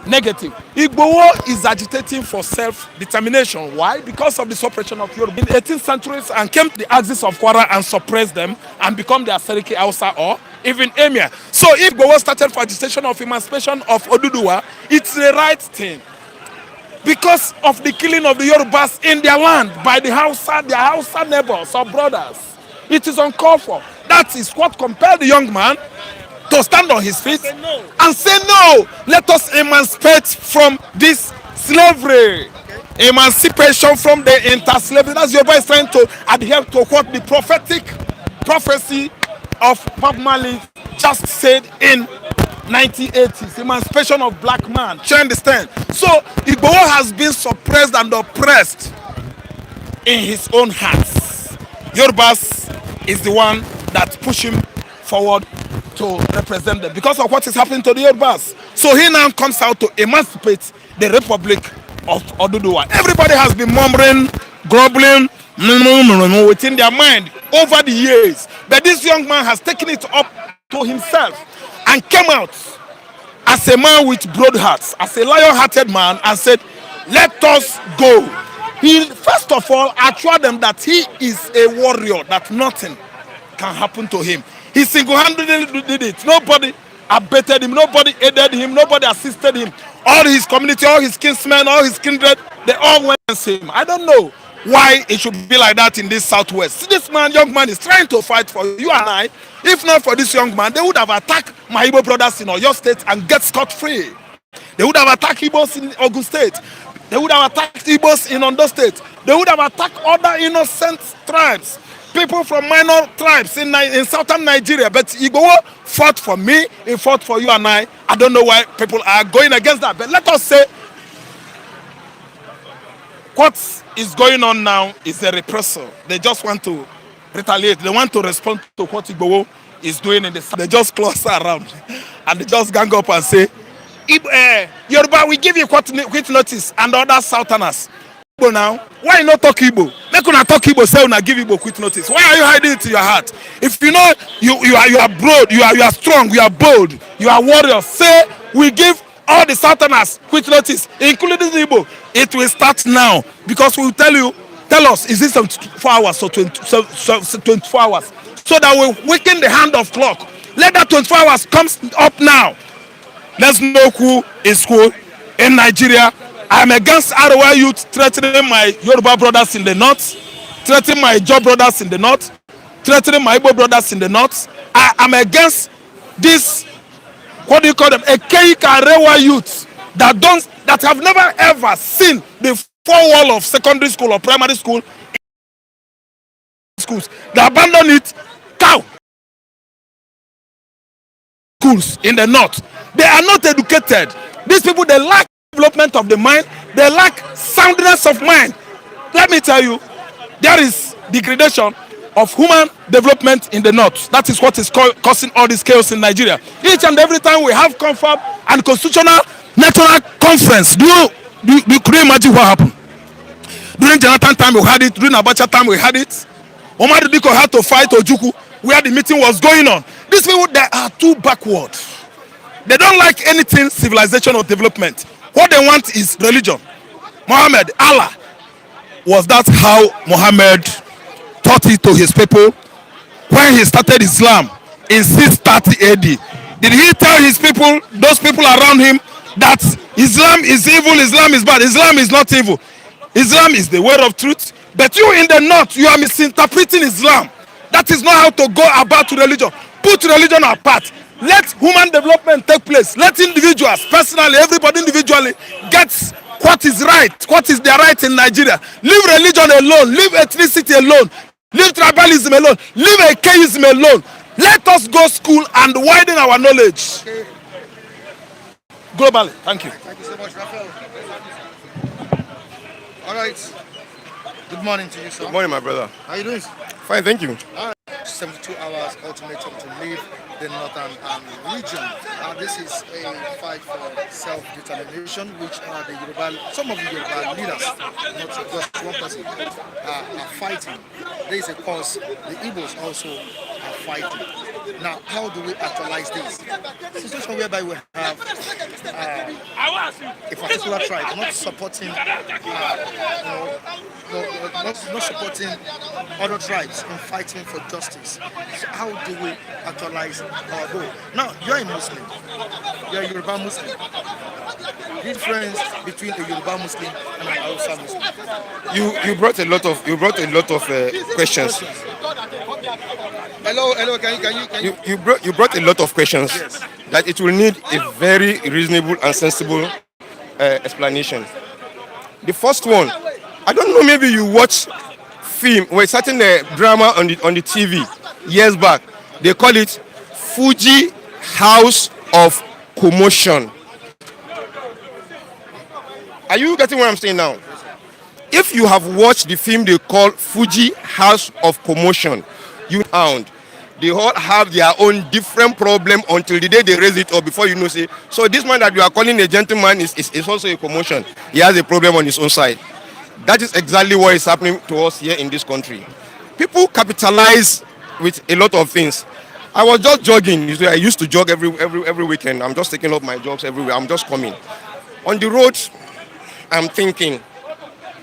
Speaker 7: Igbowo is agitating for self-determination. Why? Because of the suppression of Yoruba in 18th century and came to the axis of Kwara and suppressed them and become their Seriki Hausa or even Emir. So if Igbowo started for agitation of emancipation of Oduduwa, it's the right thing. Because of the killing of the Yorubas in their land by their Hausa neighbors or brothers. It is uncalled for. That is what compelled the young man to stand on his feet and say no, let us emancipate from this slavery. Emancipation from the inter-slavery. That's Yoruba is trying to adhere to what the prophetic prophecy of Bob Marley just said in 1980s. Emancipation of black man. Do you understand? So Igboho has been suppressed and oppressed in his own hands. Yorubas is the one that push him forward to represent them because of what is happening to the Yorubas. So he now comes out to emancipate the Republic of Oduduwa. Everybody has been murmuring, grumbling within their mind over the years. But this young man has taken it up to himself and came out as a man with broad hearts, as a lion-hearted man, and said, let us go. He first of all assured them that he is a warrior, that nothing can happen to him. He single-handedly did it. Nobody abated him, nobody aided him, nobody assisted him. All his community, all his kinsmen, all his kindred, they all went against him. I don't know why it should be like that in this southwest. This man, young man, is trying to fight for you and I. If not for this young man, they would have attacked my Igbo brothers in Oyo State and get scot-free. They would have attacked Igbos in Ogun State. They would have attacked Igbos in Ondo State. They would have attacked other innocent tribes, people from minor tribes in southern Nigeria. But Igbo fought for me, he fought for you and I. I don't know why people are going against that. But let us say what is going on now is a repressal. They just want to retaliate. They want to respond to what Igbo is doing in the south. They just cluster around and they just gang up and say, Yoruba, we give you quit notice, and other southerners. Igbo now, why not talk Igbo? Make una talk Igbo, say una give Igbo quit notice. Why are you hiding it in your heart? If you know you are broad, you are strong, you are bold, you are warriors, say we give all the southerners quit notice, including the Igbo. It will start now because we will tell us, is this 24 hours or 24 hours? So that we weaken the hand of clock. Let that 24 hours come up now. Let's know who is who in Nigeria. I am against ROI youth threatening my Yoruba brothers in the north, threatening my Ijaw brothers in the north, threatening my Igbo brothers in the north. I am against this, what do you call them, Ekeika ROI youth that have never ever seen the four wall of secondary school or primary school schools. They abandon it. Cow schools in the north. They are not educated. These people, they lack development of the mind. They lack soundness of mind. Let me tell you, there is degradation of human development in the north. That is what is causing all this chaos in Nigeria. Each and every time we have confab and constitutional national conference, could you imagine what happened? During Jonathan time we had it, during Abacha time we had it. Omar Diko had to fight Ojuku where the meeting was going on. These people, they are too backward. They don't like anything civilization or development. What they want is religion. Muhammad, Allah, was that how Muhammad taught it to his people when he started Islam in 630 AD? Did he tell his people, those people around him, that Islam is evil, Islam is bad? Islam is not evil. Islam is the word of truth. But you in the north, you are misinterpreting Islam. That is not how to go about religion. Put religion apart. Let human development take place. Let individuals, personally, everybody individually, get what is right, what is their right in Nigeria. Leave religion alone. Leave ethnicity alone. Leave tribalism alone. Leave atheism alone. Let us go school and widen our knowledge. Globally. Thank you.
Speaker 1: Thank you so much, Raphael. All right. Good morning to you, sir.
Speaker 8: Good morning, my brother.
Speaker 1: How are you doing?
Speaker 8: Fine, thank you.
Speaker 1: 72 hours ultimatum to leave the northern region. This is a fight for self-determination, which the Yoruba, some of the Yoruba leaders, not just one person, are fighting. There is a cause the Igbos also are fighting. Now, how do we actualize this? A situation whereby we have a particular tribe not supporting, not supporting other tribes in fighting for justice. So how do we actualize our goal? Now, you're a Muslim. You're a Yoruba Muslim. difference between a Yoruba Muslim and an Hausa Muslim?
Speaker 8: You brought a lot of questions.
Speaker 1: Hello, can you?
Speaker 8: You brought a lot of questions that it will need a very reasonable and sensible explanation. The first one, I don't know, maybe you watch film or a certain drama on the TV years back. They call it Fuji House of Commotion. Are you getting what I'm saying now? If you have watched the film they call Fuji House of Commotion, you found they all have their own different problem until the day they raise it up. Before you know, say, so this man that you are calling a gentleman is also a commotion. He has a problem on his own side. That is exactly what is happening to us here in this country. People capitalize with a lot of things. I was just jogging. I used to jog every weekend. I'm just taking up my jogs everywhere. I'm just coming. On the road, I'm thinking.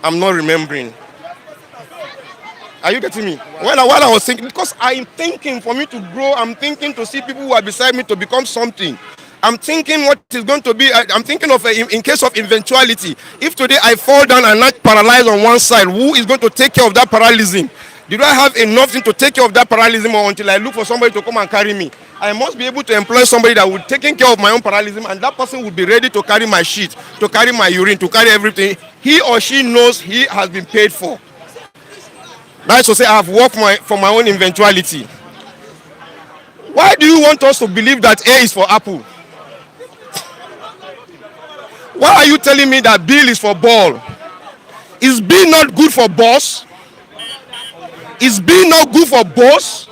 Speaker 8: I'm not remembering. Are you getting me? While I was thinking, because I'm thinking for me to grow, I'm thinking to see people who are beside me to become something. I'm thinking what is going to be, I'm thinking of in case of eventuality. If today I fall down and not paralyzed on one side, who is going to take care of that paralysis? Did I have enough to take care of that paralysis, or until I look for somebody to come and carry me? I must be able to employ somebody that will take care of my own paralysis, and that person will be ready to carry my shit, to carry my urine, to carry everything. He or she knows he has been paid for. That's to say I have worked for my own eventuality. Why do you want us to believe that A is for apple? Why are you telling me that bill is for ball? Is B not good for boss? Is B not good for boss?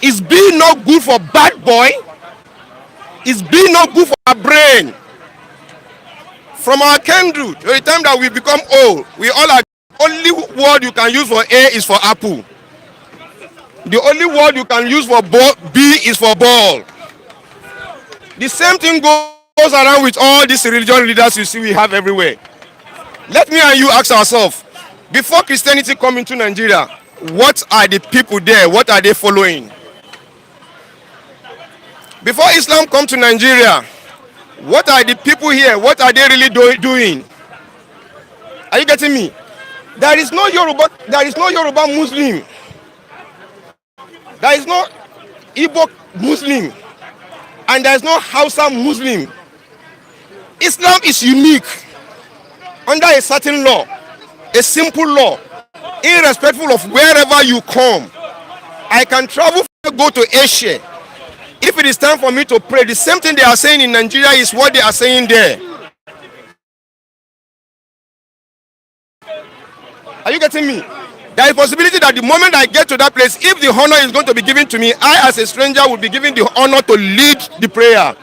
Speaker 8: Is B not good for bad boy? Is B not good for our brain? From our kindred, to the time that we become old, we all are. Only word you can use for A is for apple. The only word you can use for B is for ball. The same thing goes around with all these religious leaders you see we have everywhere. Let me and you ask ourselves, before Christianity come into Nigeria, what are the people there? What are they following? Before Islam come to Nigeria, what are the people here? What are they really doing? Are you getting me? There is no Yoruba Muslim. There is no Igbo Muslim. And there is no Hausa Muslim. Islam is unique under a certain law, a simple law, irrespectful of wherever you come. I can travel, go to Asia. If it is time for me to pray, the same thing they are saying in Nigeria is what they are saying there. Are you getting me? There is a possibility that the moment I get to that place, if the honor is going to be given to me, I as a stranger will be given the honor to lead the prayer.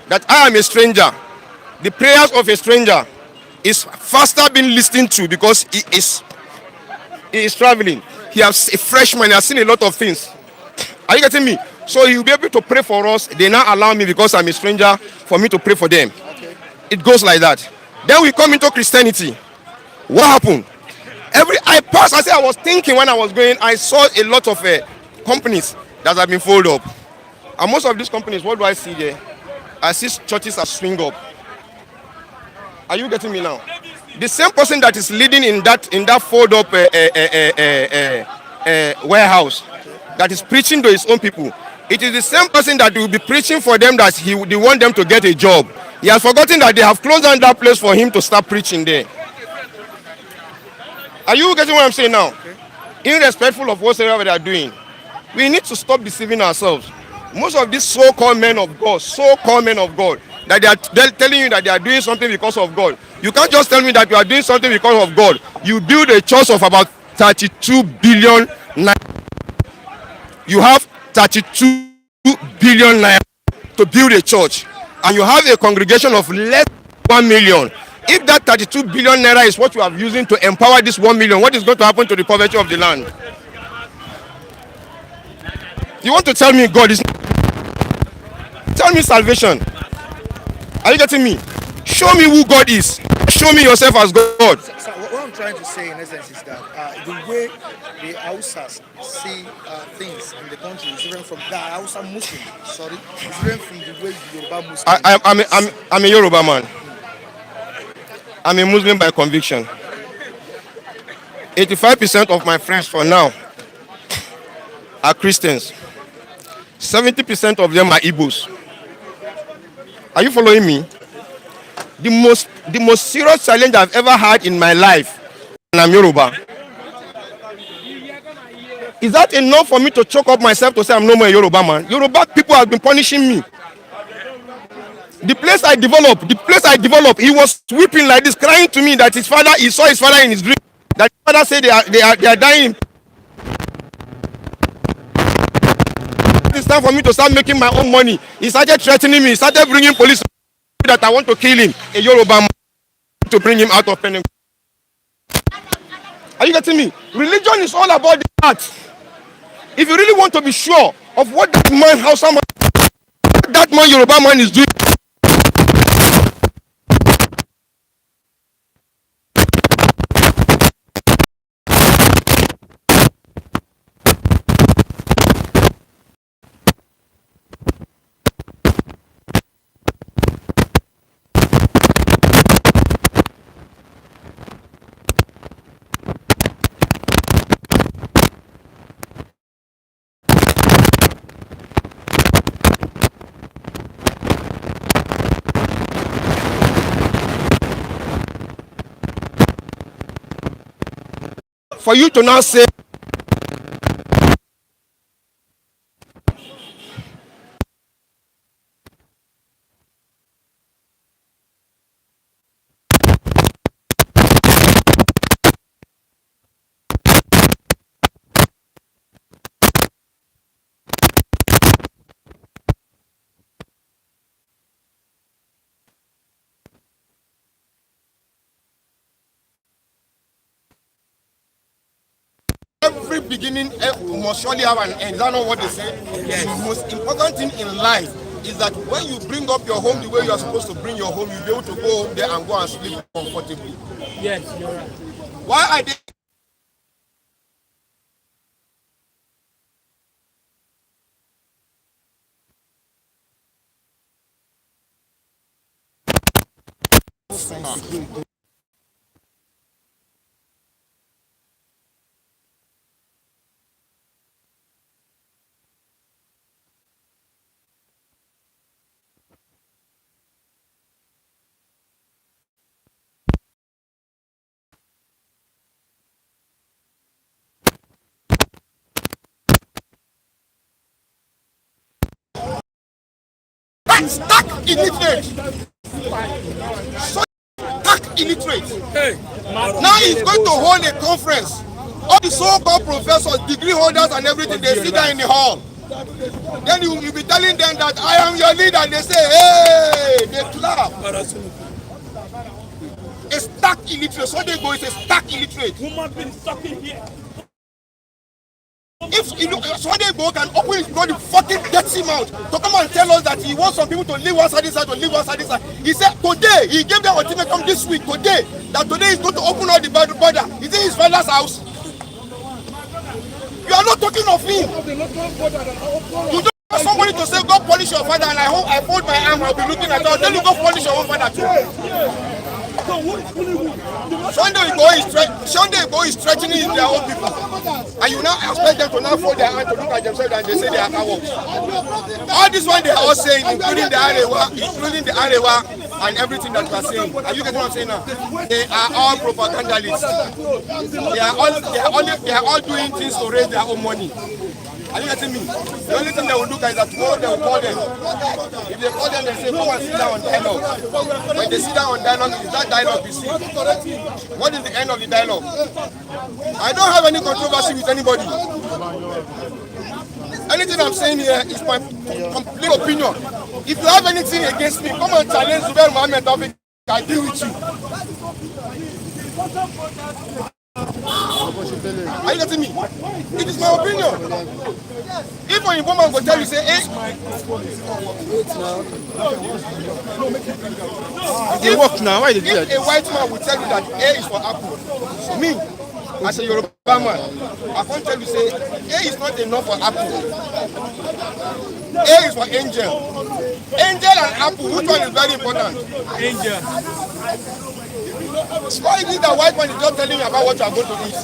Speaker 8: That I am a stranger. The prayers of a stranger is faster being listened to because he is traveling. He has a freshman, he has seen a lot of things. Are you getting me? So he will be able to pray for us. They now allow me, because I'm a stranger, for me to pray for them. Okay. It goes like that. Then we come into Christianity. What happened? I was thinking when I was going, I saw a lot of companies that have been folded up. And most of these companies, what do I see there? I see churches are swing up. Are you getting me now? The same person that is leading in that fold up warehouse, that is preaching to his own people, it is the same person that will be preaching for them, that they want them to get a job. He has forgotten that they have closed down that place for him to start preaching there. Are you getting what I'm saying now? Okay. Irrespectful of whatever they are doing, we need to stop deceiving ourselves. Most of these so-called men of God, that they are telling you that they are doing something because of God. You can't just tell me that you are doing something because of God. You build a church of about 32 billion naira. You have 32 billion naira to build a church, and you have a congregation of less than 1 million. If that 32 billion naira is what you are using to empower this 1 million, what is going to happen to the poverty of the land? You want to tell me God is... Tell me salvation. Are you getting me? Show me who God is. Show me yourself as God.
Speaker 1: Sir, what I'm trying to say in essence is that the way the Hausas see things in the country is different from the Hausa Muslim. Sorry, it's different from the way the Yoruba Muslim.
Speaker 8: I'm a Yoruba man. I'm a Muslim by conviction. 85% of my friends for now are Christians. 70% of them are Igbos. Are you following me? The most serious challenge I've ever had in my life, and I'm Yoruba. Is that enough for me to choke up myself to say I'm no more a Yoruba man? Yoruba people have been punishing me. The place I developed, he was weeping like this, crying to me that he saw his father in his dream. That his father said they are dying. It's time for me to start making my own money. He started threatening me. He started bringing police that I want to kill him. A Yoruba man to bring him out of Penang. Are you getting me? Religion is all about the heart. If you really want to be sure of what that man Yoruba man is doing, for you to now say every beginning must surely have an end. Is that not what they say? Yes. The most important thing in life is that when you bring up your home the way you are supposed to bring your home, you'll be able to go home there and go and sleep comfortably.
Speaker 5: Yes, you're right.
Speaker 8: Why are they? Stuck illiterate. So stuck illiterate.
Speaker 5: Hey.
Speaker 8: Now he's going to hold a conference. All the so-called professors, degree holders and everything, they sit there in the hall. Then you will be telling them that I am your leader, and they say, hey, they clap. A stuck illiterate. So they go, it's a stuck illiterate.
Speaker 5: Woman been stuck in here.
Speaker 8: If Sunday Igboho can open his bloody fucking dirty mouth to come and tell us that he wants some people to leave one side, this side, to leave one side, this side. He said today, he gave them ultimatum this week, today, that today he's going to open all the border. Is it his father's house? You are not talking of him. You don't want somebody to say, go punish your father, and I hope I fold my arm, I'll be looking at you. I'll tell you, go punish your own father too. Sunday Igboho is threatening their own people, and you now expect them to now fold their hand to look at themselves and they say they are cowards. All this one they are all saying, including the Arewa and everything that we are saying. Are you getting what I'm saying now? They are all propagandalists. They are all doing things to raise their own money. Are you getting me? The only thing they will look at is that tomorrow they will call them. If they call them, they say, come and sit down on dialogue. When they sit down on dialogue, is that dialogue you see? What is the end of the dialogue? I don't have any controversy with anybody. Anything I'm saying here is my complete opinion. If you have anything against me, come and challenge Zubair Mohammed Tawfiq. I deal with you. Are you getting me? It is my opinion. If an informant will tell you, say, hey,
Speaker 2: It work now. Why did you do
Speaker 8: if
Speaker 2: that?
Speaker 8: a white man will tell you that A is for apple, me, as a Yoruba man, I can't tell you, say, A is not enough for apple. A is for angel. Angel and apple, which one is very important?
Speaker 5: Angel.
Speaker 8: Why is it that white man is just telling you about what you are going to eat?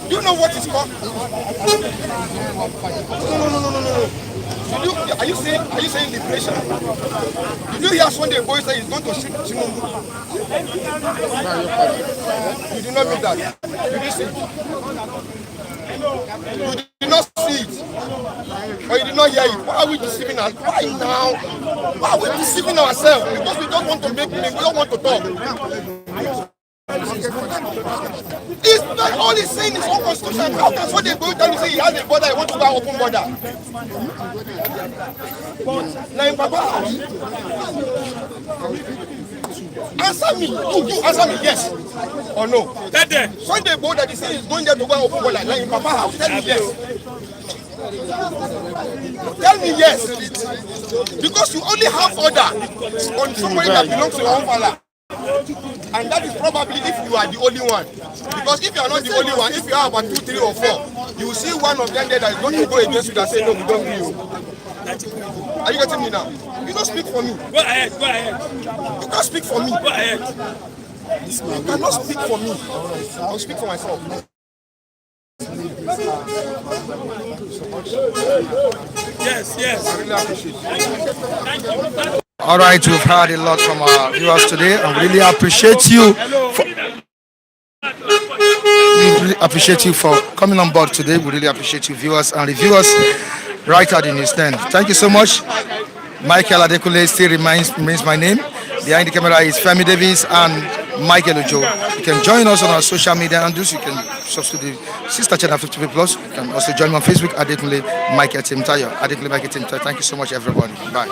Speaker 8: Do you know what it's called? No. Are you saying liberation? Did you hear Sunday boy say he's going to shoot Tinubu? You did not mean that. You didn't see it. You did not see it. Or you did not hear it. Why are we deceiving ourselves? Why now? Why are we deceiving ourselves? Because we don't want to make money, we don't want to talk. It's not all he's saying is unconstitutional. How can Sunday boy tell you say he has a border, he wants to go open border? Now in Papa house. Answer me. You answer me, yes or no. Sunday boy that he say he's going there to go open border. Now in Papa house, tell me yes. Tell me yes. Because you only have order on somebody that belongs to your own father. And that is probably if you are the only one. Because if you are not the only one, if you have about 2, 3 or 4, you will see one of them there that is going to go against you that say no, we don't need you. Are you getting me now? You don't speak for me.
Speaker 5: Go ahead.
Speaker 8: You can't speak for me.
Speaker 5: Go ahead.
Speaker 8: You cannot speak for me. I'll speak for myself.
Speaker 5: Yes.
Speaker 8: I really appreciate it.
Speaker 1: All right, we've heard a lot from our viewers today, and we really appreciate you. For coming on board today. We really appreciate you, viewers and reviewers, right at the Newsstand. Thank you so much. Michael Adekule still remains my name. Behind the camera is Femi Davis and Michael Ojo. You can join us on our social media handles. You can subscribe to the sister channel Fliptv Plus. You can also join me on Facebook, Adekule Michael Timtayo. Adekule Michael Timtayo. Thank you so much, everybody. Bye.